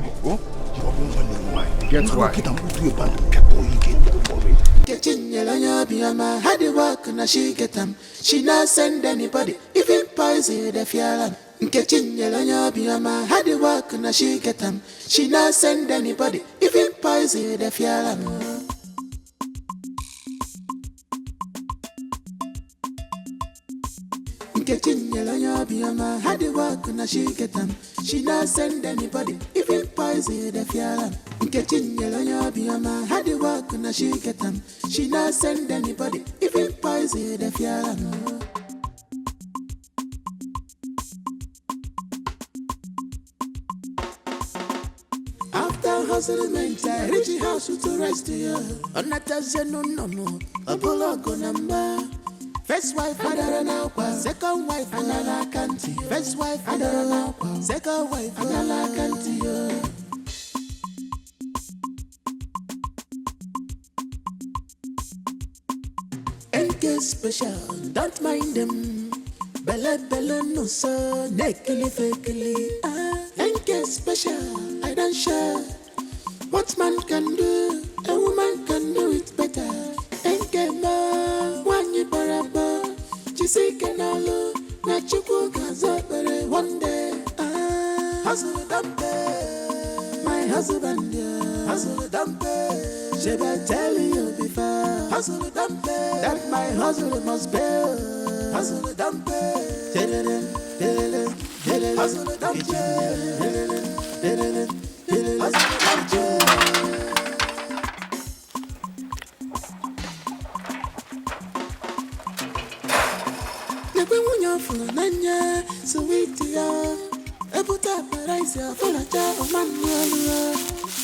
Get why? Get am put you back. People you get. Kechinyelanya biyama hadi work na she get them. She not send anybody, even poison the fialan. Kechinyelanya biyama hadi work na she get them. She not send anybody, even poison the fialan. Kechinyelanya biyama hadi work na she get them. She not send anybody, even poison the fialan. Kechinyelanya biyama hadi work na she get them. She not send anybody, even poison the fialan. After hustlement, I reach the house to rest here. On that no. A bologo number. First wife, another second wife, another country. First wife, another second wife, another country. NK special, don't mind them. Bella no so nekili fekili. NK Ain't get special, I don't share. What man can do, a woman can do it better. Ain't get more, one you baraba. Chizzy can all na chuku gazabere one day. Hustle dumpe, my husband, yeah. Hustle dumpe, should I tell you before? Hustle dumpe, that my hustle must pay. Hustle dumpe, hustle dumpe, hustle dumpe. Never when you're full of nanya, sweet ya. Ebuta paraisa full of cha o man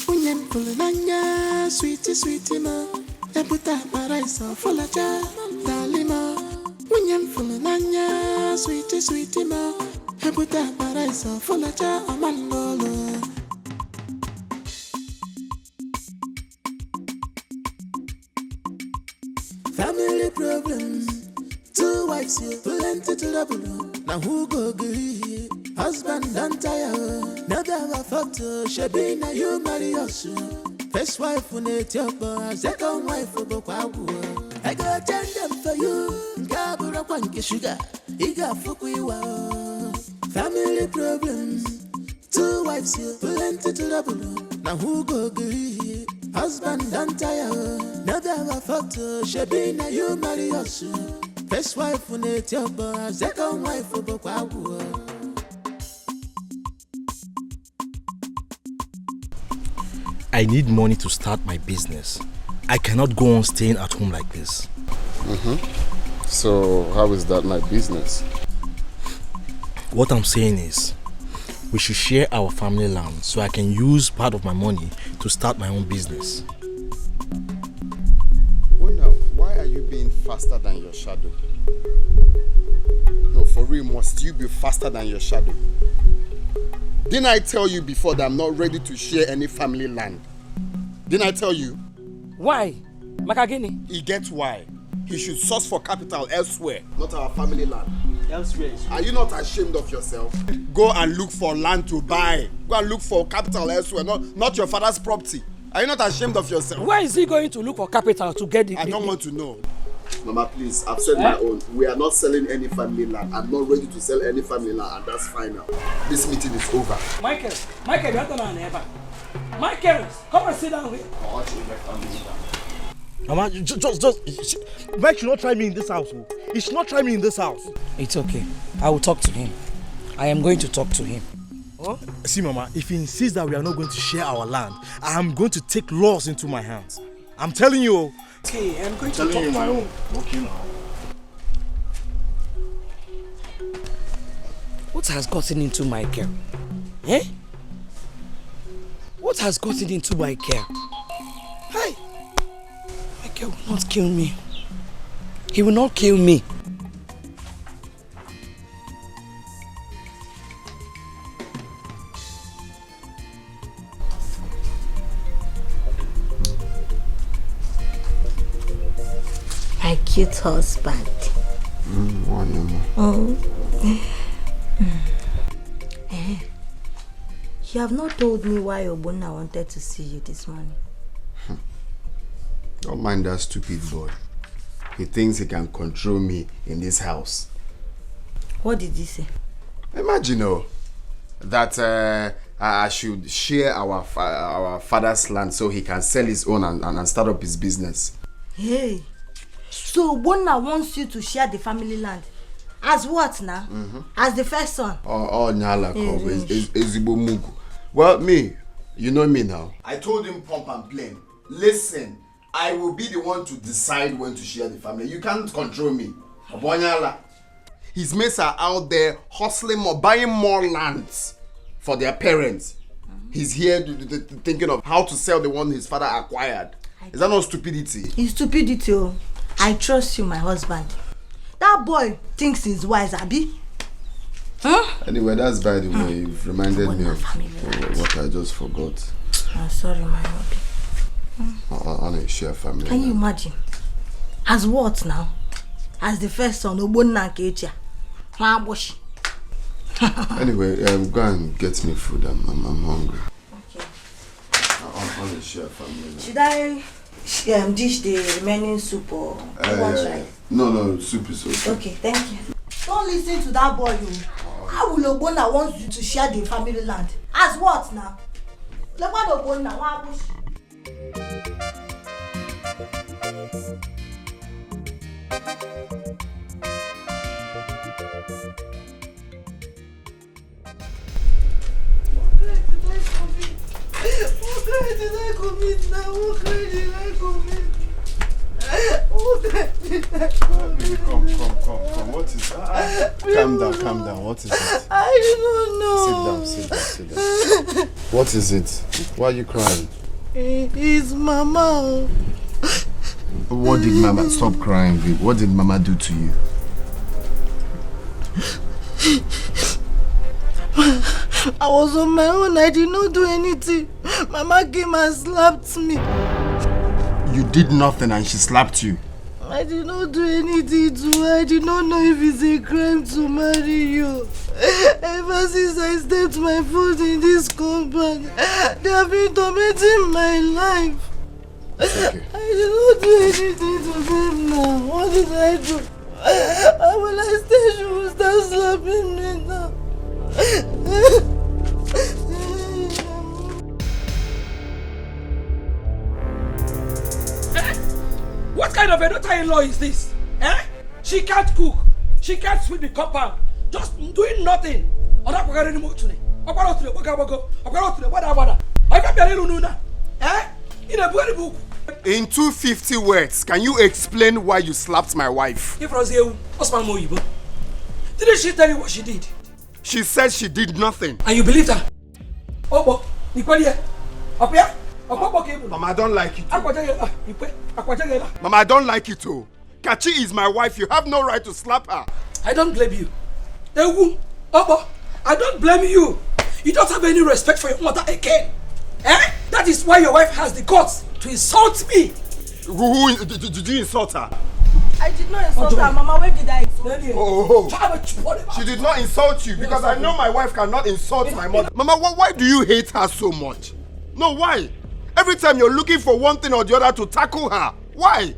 when you're full of nanya, sweetie ma. Ebuta paraisa full of cha, dalima. When you're full of nanya, sweetie ma. Ebuta paraisa full of cha o man Family problems. Two wives here, plenty to double. Now who go agree? Husband don't tire. Never have a photo. She be na you marry us. First wife when it's your boy. Second wife for Bokwabu. I go attend them for you. Gabura kwanki sugar. Iga fukuiwa. Family problems. Two wives here, plenty to double. Now who go agree? Husband don't tire. Never have a photo. She be na you marry us. First wife when it's your boy, second wife for Bokwabu. I need money to start my business. I cannot go on staying at home like this. So how is that my business? What I'm saying is, we should share our family land so I can use part of my money to start my own business. Why are you being faster than your shadow? No, for real, must you be faster than your shadow? Didn't I tell you before that I'm not ready to share any family land? Didn't I tell you? Why? Makagini? He gets why. He should source for capital elsewhere, not our family land. Elsewhere. Are you not ashamed of yourself? Go and look for land to buy. Go and look for capital elsewhere, not your father's property. Are you not ashamed of yourself? Where is he going to look for capital to get the... I don't want to know. Mama, please, I've said my own. We are not selling any family land. I'm not ready to sell any family land, and that's final. This meeting is over. Michael, you have to know. Michael, come and sit down here. Mama, just Mike should not try me in this house. He should not try me in this house. It's okay. I will talk to him. I am going to talk to him. Huh? See, Mama, if he insists that we are not going to share our land, I am going to take laws into my hands. I'm telling you. Okay, I'm going to talk to him. Okay now. What has gotten into my girl? Eh? What has gotten into my girl? Hey! My girl will not kill me. He will not kill me. My cute husband. You have not told me why Obuna wanted to see you this morning. Don't mind that stupid boy. He thinks he can control me in this house. What did he say? Imagine, that I should share our father's land so he can sell his own and start up his business. Hey, so Obuna wants you to share the family land. As what now? As the first son? Oh, Nyala, Ezibo Mugu. Well, me, you know me now. I told him pump and plain. Listen, I will be the one to decide when to share the family. You can't control me. Nyala. His mates are out there hustling more, buying more lands for their parents. He's here thinking of how to sell the one his father acquired. Is that not stupidity? It's stupidity. Oh. I trust you, my husband. That boy thinks he's wise, Abi. Huh? Anyway, that's by the way. You've reminded me of what I just forgot. I'm sorry, my hubby. On a share family. Can you imagine? As what now? As the first son, Obonna Ketia. Maboshi. Anyway, go and get me food. I'm hungry. Okay. I'll share family. Should I dish the remaining soup or try? No, soup is okay. Okay, thank you. Don't listen to that boy. How will Obona want you to share the family land? As what now? Look what Obona wants. What did I commit now? What did I commit? Come. What is that? Calm down. What is it? I don't know. Sit down. What is it? Why are you crying? It's Mama. What did Mama... Stop crying, babe. What did Mama do to you? I was on my own. I did not do anything. Mama came and slapped me. You did nothing and she slapped you. I did not do anything to her. I did not know if it's a crime to marry you. Ever since I stepped my foot in this compound, they have been tormenting my life. It's okay. I did not do anything to them now. What did I do? When I stay, she will start slapping me now. What kind of a daughter-in-law is this? Eh? She can't cook. She can't sweep the compound. Just doing nothing. In 250 words, can you explain why you slapped my wife? Didn't she tell you what she did? She said she did nothing. And you believed her? Mama, I don't like it. Mama, I don't like it too. Kachi is my wife. You have no right to slap her. I don't blame you. I don't blame you. You don't have any respect for your mother again. Eh? That is why your wife has the guts to insult me. Who did you insult her? I did not insult her, Mama. Where did I insult you? Oh. She did not insult you because I know my wife cannot insult my mother. Mama, why do you hate her so much? No, why? Every time you're looking for one thing or the other to tackle her. Why?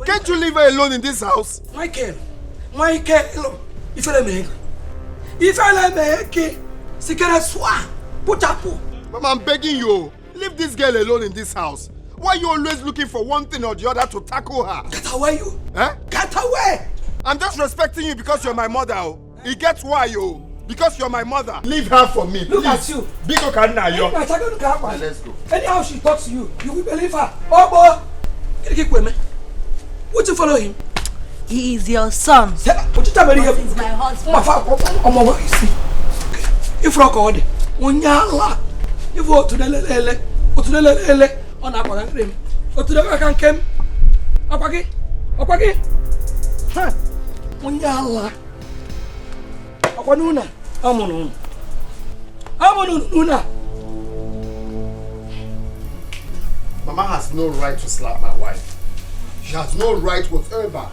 Can't you leave her alone in this house? Michael, if I make Mama, I'm begging you. Leave this girl alone in this house. Why are you always looking for one thing or the other to tackle her? Get away, you! Eh? Get away! I'm just respecting you because you're my mother. Oh. It gets why, you. Because you're my mother. Leave her for me, please. Look at you. Biko Karina, yo. Let's go. Anyhow she talks to you, you will believe her. Oh, boy. Would you follow him? He is your son. Would you tell me? He's my husband. If rock on Unyala. You vote to the lele. To the lele. On a program. Or to the work and came. Apagi. Huh? Unyala. Aquanuna. Amonun. Mama has no right to slap my wife. She has no right whatsoever.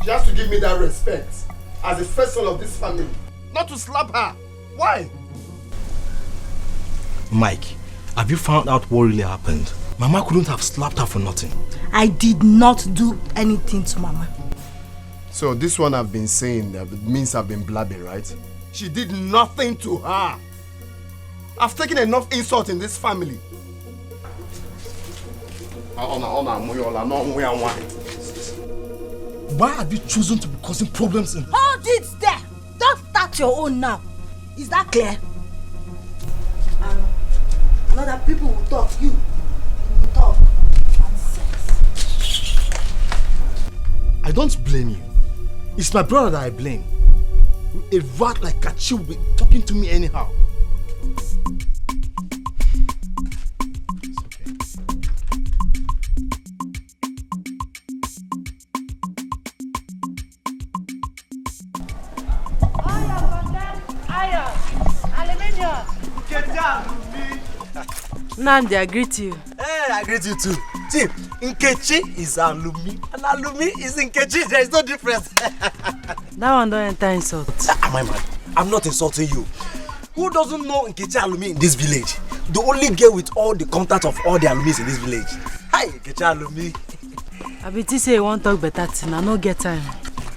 She has to give me that respect as the first son of this family. Not to slap her. Why? Mike, have you found out what really happened? Mama couldn't have slapped her for nothing. I did not do anything to Mama. So this one I've been saying means I've been blabbing, right? She did nothing to her. I've taken enough insult in this family. Why have you chosen to be causing problems in... Hold it there! Don't start your own now. Is that clear? Not that people will talk. You will talk. Nonsense. I don't blame you. It's my brother that I blame. A rat like Kachi will be talking to me anyhow. Nandi, I greet you. Hey, I greet you too. See, Nkechi is Alumi, and Alumi is Nkechi. There is no difference. That one don't enter insult. Am I mad? I'm not insulting you. Who doesn't know Nkechi Alumi in this village? The only girl with all the contact of all the Alumis in this village. Hi, Nkechi Alumi. I bet you say you won't talk better thing. I no get time.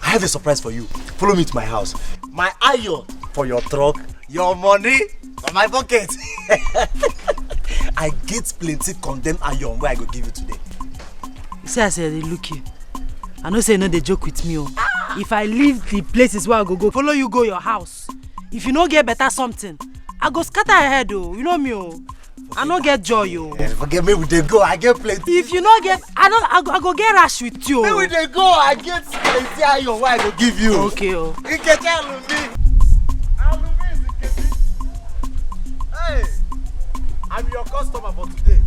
I have a surprise for you. Follow me to my house. My iron for your truck, your money for my pocket. I get plenty condemned iron where I go give you today. You say I said they look you. I know say no they joke with me. Oh. If I leave the places where I go, follow you go your house. If you no get better something, I go scatter ahead. Oh, you know me. Oh. I no get joy. Oh. Yeah, forget me, we dey go. I get plenty. If you no get, I go get rash with you. Me we dey go. I get plenty iron where I go give you. Okay. Oh. Nkechi Alumi. Alumi is Nkechi. Hey, I'm your customer for today.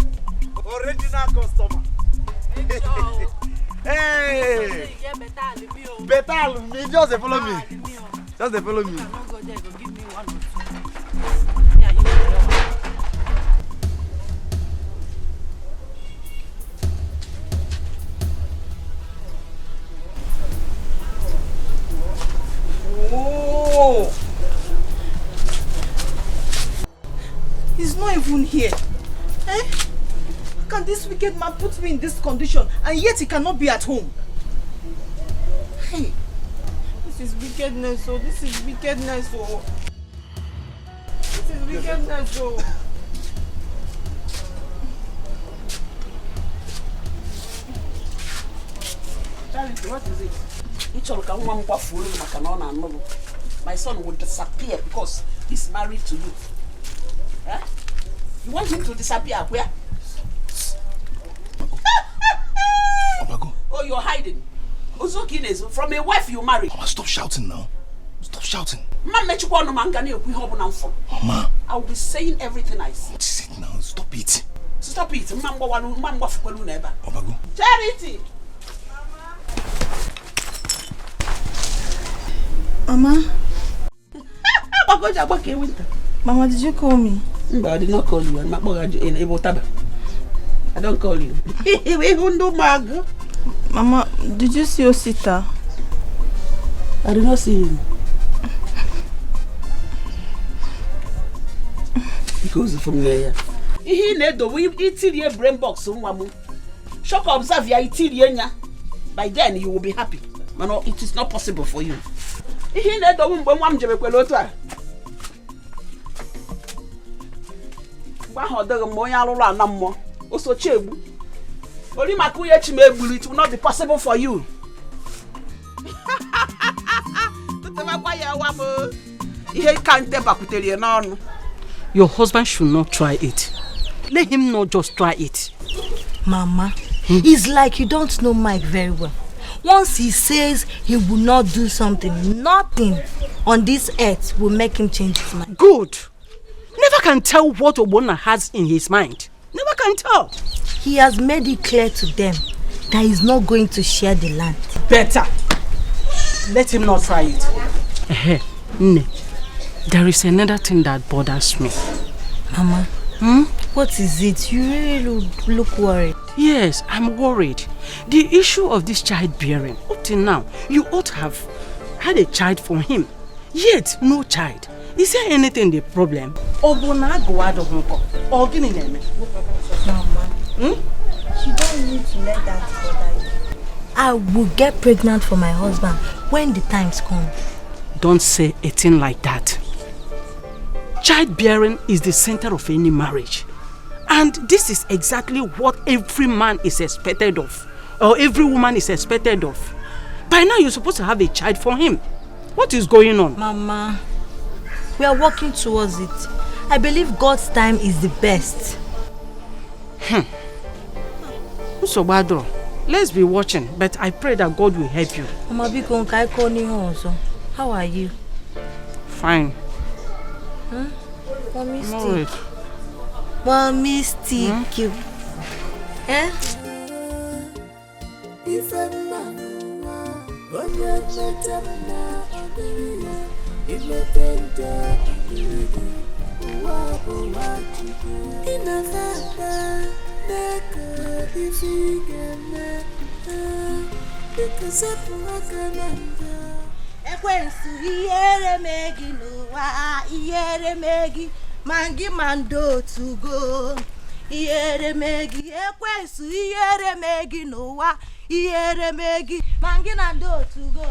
Original customer. Hey. Better Alumi. Just dey follow me. Just dey follow me. Oh! He's not even here. Eh? How can this wicked man put me in this condition and yet he cannot be at home? Hey! This is wickedness, oh! This is wickedness, oh! This is wickedness, oh! Charity, what is it? My son will disappear because he's married to you. Eh? You want him to disappear where? Oh, you're hiding. From a wife you married. Mama, stop shouting now. Stop shouting. Mama, I will be saying everything I see. What is it now? Stop it. Stop it. Charity! Mama? Mama, did you call me? No, I did not call you. I'm not in Ebotaba. I don't call you. Mama, did you see Osita? I did not see him. He goes from there. Ini Edo, we eat your brain box. Shock observe ya eat. By then you will be happy. Mano, it is not possible for you. Ini Edo wumbo mwamjebe kwelotwa. It will not be possible for you. Your husband should not try it. Let him not just try it. Mama, it's like you don't know Mike very well. Once he says he will not do something, nothing on this earth will make him change his mind. Good. Never can tell what Obona has in his mind. Never can tell. He has made it clear to them that he's not going to share the land. Better. Let him not try it. There is another thing that bothers me. Mama, what is it? You really look worried. Yes, I'm worried. The issue of this childbearing. Up till now, you ought to have had a child for him. Yet, no child. Is there anything the problem? Mama, you don't need to let that bother you. I will get pregnant for my husband when the times come. Don't say a thing like that. Childbearing is the center of any marriage. And this is exactly what every man is expected of. Or every woman is expected of. By now you're supposed to have a child for him. What is going on? Mama, we are working towards it. I believe God's time is the best. So bad. Let's be watching, but I pray that God will help you. Mama, how are you? Fine. Mommy stick. Mommy stick. Eh? ekwensu ihere megi n'ụwa ihere megi mangi mando to go ihere megi ekwensu ihere megi n'ụwa ihere megi mangi nando to go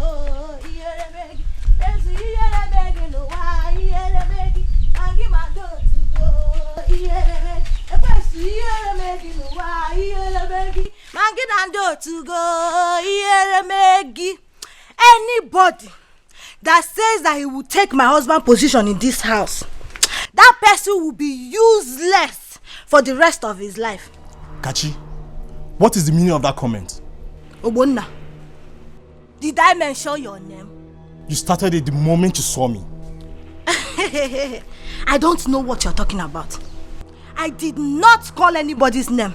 ihere megi ekwensu ihere megi n'ụwa ihere megi mangi mando to go ihere megi ekwensu ihere megi n'ụwa ihere megi mangi nando to go ihere megi. Anybody that says that he will take my husband's position in this house, that person will be useless for the rest of his life. Kachi, what is the meaning of that comment? Obonna, did I mention your name? You started it the moment you saw me. I don't know what you're talking about. I did not call anybody's name.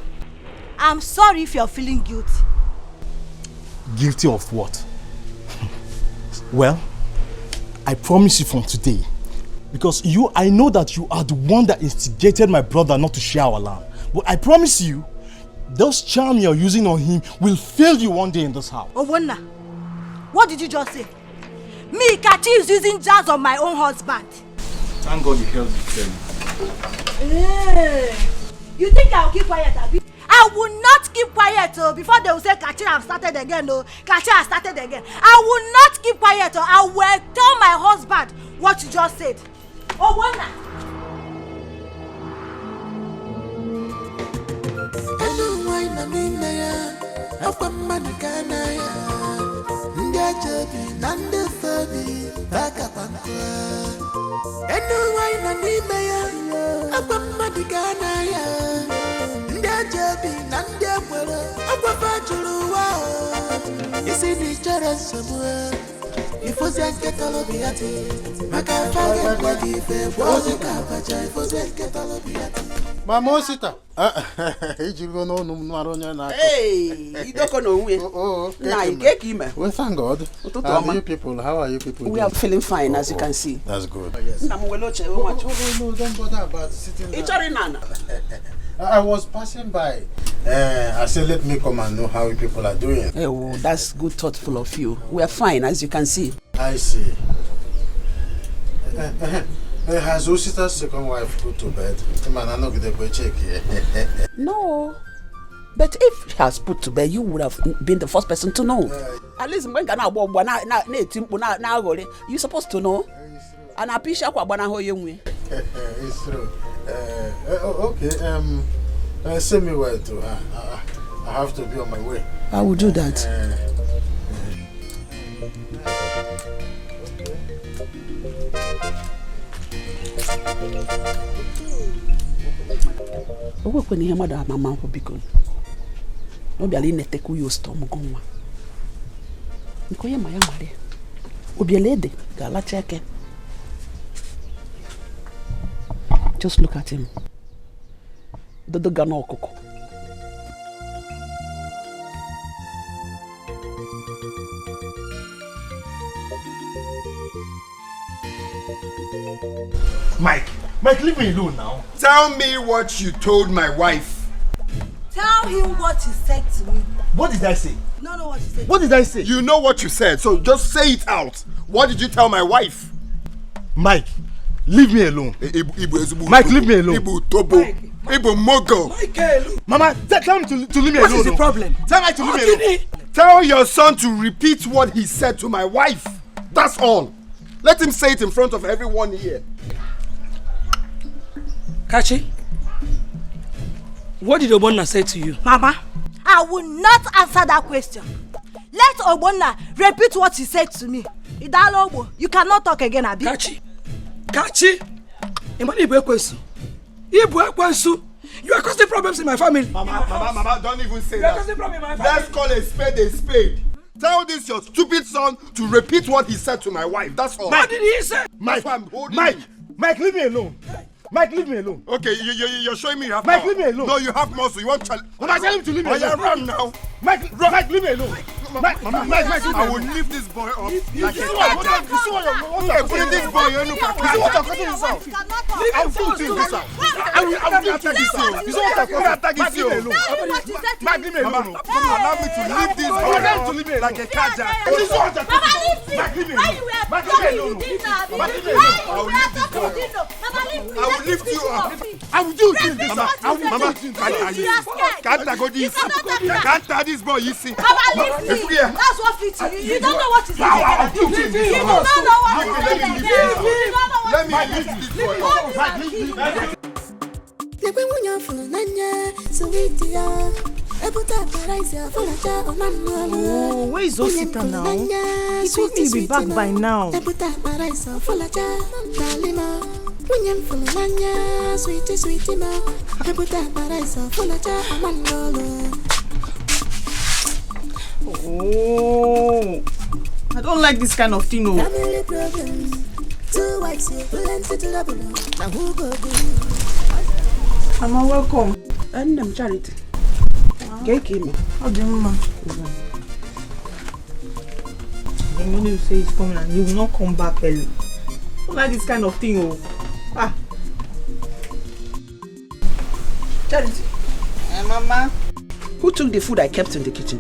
I'm sorry if you're feeling guilty. Guilty of what? Well, I promise you from today, because I know that you are the one that instigated my brother not to share our land. But I promise you, those charms you're using on him will fail you one day in this house. Obonna, what did you just say? Me, Kachi, is using jazz on my own husband. Thank God you held it. Hey, you think I'll keep quiet, Abi? I will not keep quiet before they will say Kachi have started again. No, Kachi has started again. I will not keep quiet. I will tell my husband what you just said. Oh, Wanda. Jabi nande mwere akwafa chuluwa isi ni chara samwe ifozi anke talobiati makafa gengwa dife bozi kapacha ifozi anke talobiati Mama Sita ijigo no numaronya na idoko no we na ikeki me. Well, thank God. How are you people? We are feeling fine, as you can see. That's good. No, don't bother about sitting there. I was passing by. I said, let me come and know how you people are doing. Oh, that's good, thoughtful of you. We are fine, as you can see. I see. Has Osita's second wife put to bed? No. But if she has put to bed, you would have been the first person to know. At least when you're supposed to know. And I appreciate what it's true. Okay. Send me where to. I have to be on my way. I will do that. Owo kweni ihe mmadụ amama akwụ biko n'obiala inetekwu ya ostom gụnwa nke onye ma ya nwere obiala ede ga-alacha eke. Just look at him. Dodo ga n'ọkụkụ. Mike, leave me alone now. Tell me what you told my wife. Tell him what you said to me. What did I say? No, what you said. What did I say? You know what you said, so just say it out. What did you tell my wife? Mike, leave me alone. Mike, leave me alone. Ibu Tobo. Ibu Mogo. Mama, tell me to leave me alone. What is the problem? Tell me to leave me alone. Tell your son to repeat what he said to my wife. That's all. Let him say it in front of everyone here. Kachi, what did Obonna say to you? Mama, I will not answer that question. Let Obonna repeat what he said to me. Idalobo, you cannot talk again, Abi. Kachi, you are causing problems in my family. Mama, don't even say that. Let's call a spade a spade. Tell this your stupid son to repeat what he said to my wife. That's all. What did he say? Mike, leave me alone. Mike, leave me alone. Okay, you're showing me you have Mike, power. leave me alone. No, you have muscle. You want challenge. But I tell him to leave me alone. Run now. Mike, leave me alone. Mike, I will lift this boy up like a cat. You see what you're putting this boy in. You see what you're cutting yourself? I will put this house. I will attack this house. You see what you're attack this house. Mike, leave me alone. Allow me to lift this boy up like a cat. You see what you're cutting? Mike, leave me alone. Mike, leave me alone. I will lift you up. I will do this. Mama, can't go this. Can't this boy, you see. Mama, leave me. That's what fits you. You don't know what is happening. You don't know what is happening. Let me lift this boy up. Oh, where is Osita now? He told me he'll be back by now. Oh, I don't like this kind of thing. Mama, welcome. I'm Charity. Dikeh. How do you know? When you say he's coming and he will not come back early. I don't like this kind of thing. Charity. Mama. Who took the food I kept in the kitchen?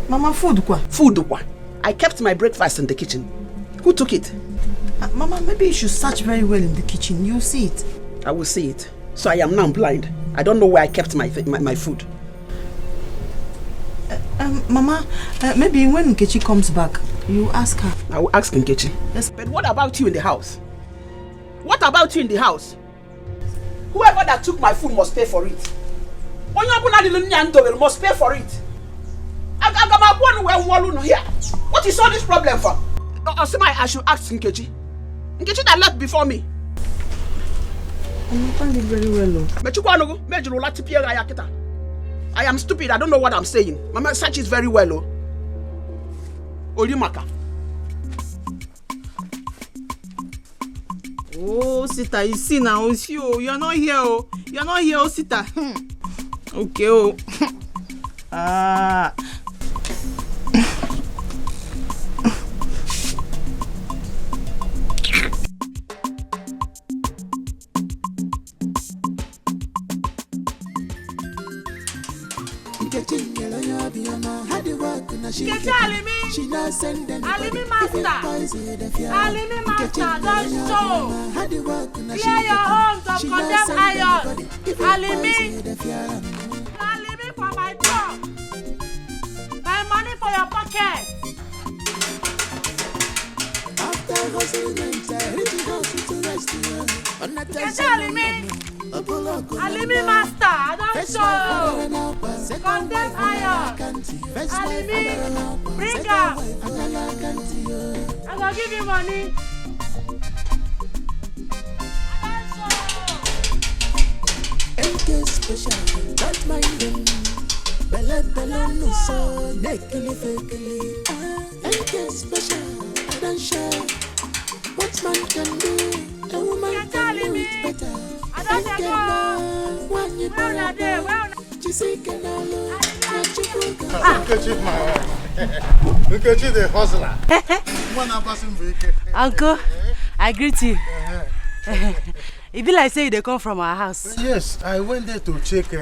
Mama, food kwa? Food kwa? I kept my breakfast in the kitchen. Who took it? Mama, maybe you should search very well in the kitchen. You'll see it. I will see it. So I am now blind. I don't know where I kept my food. Mama, maybe when Nkechi comes back, you ask her. I will ask Nkechi. Yes. But what about you in the house? What about you in the house? Whoever that took my food must pay for it. Must pay for it. What is all this problem for? I should ask Nkechi. Nkechi that left before me. I understand it very well. I am stupid. I don't know what I'm saying. Mama, search it very well. Olimaka. Oh, Sita, you see now, it's you. You're not here. You're not here, Sita. Okay. Alimi master, don't show. Clear your homes of condemned iron. Alimi for my job. My money for your pocket. Alimi master, don't show. Condemned iron. Alimi, bring up. I'm gonna give you money. MK special, don't mind them. Bella no so, nekili fekili. MK special, I don't share. What man can do, a woman can do it better. MK man, one you better. Chizzy can all Nkechi the hustler. Uncle, I greet you. It be like say they come from our house. Yes, I went there to check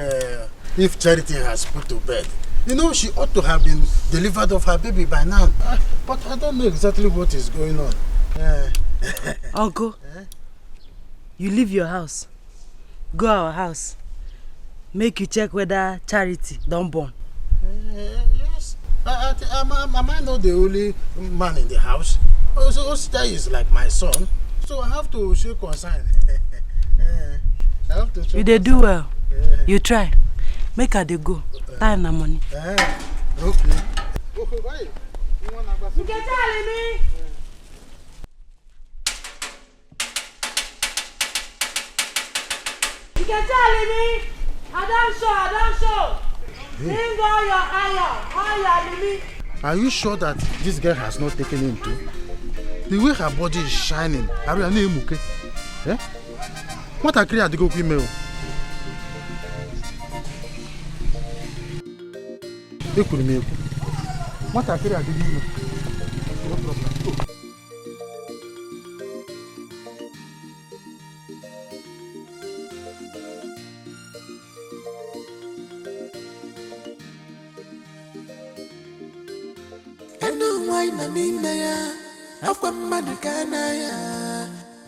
if Charity has put to bed. You know, she ought to have been delivered of her baby by now. But I don't know exactly what is going on. Uncle, you leave your house, go our house, make you check whether Charity don't born. Yes. Am I not the only man in the house? Also, Osita is like my son, so I have to show concern. I have to show you they do well. You try. Make her they go. Time and money. Okay. Get telling me. You can telling me. I don't show. Bring all your iron. Are you sure that this girl has not taken him too? The way her body is shining, are you name okay? Eh? What a create go email. ekwuru m ekwu. Nwatakịrị adịghị ime. No problem. Nwanyị na n'ime ya akwa mmadụ ka na ya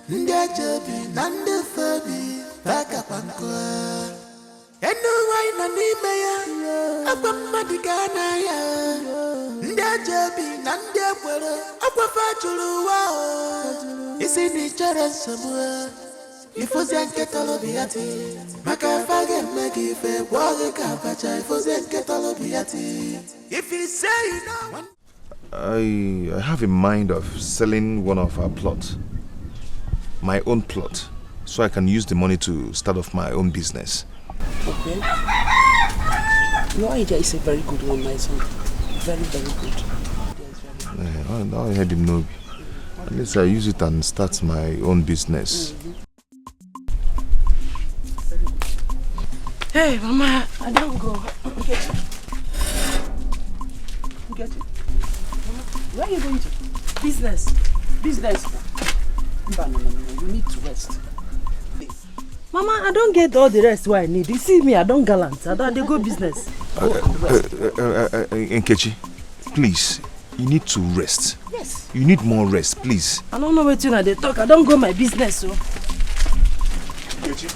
ndị ajọ obi na ndị ofe obi takakwa nkụ enu nwanyị na n'ime ya akwa mmadụ ka na ya ndị ajọ obi na ndị ekwere akwafa jụrụ ụwa isi na ịchọrọ nsogbu ifozie nketa obi ya ti maka afa ga-eme gị ife gwọ gị ka abacha ifozie nketa obi ya ti if you say you know I have in mind of selling one of our plots, my own plot, so I can use the money to start off my own business. Okay. Your idea is a very good one, my son. Very, very good. I heard him know. At least I use it and start my own business. Hey, Mama, I don't go. Get it? Where are you going to? Business. Business? No. You need to rest. Mama, I don't get all the rest where I need. You see me, I don't gallant. I don't go business. Nkechi, please, you need to rest. Yes. You need more rest, please. I don't know what they talk. I don't go my business. So. Nkechi.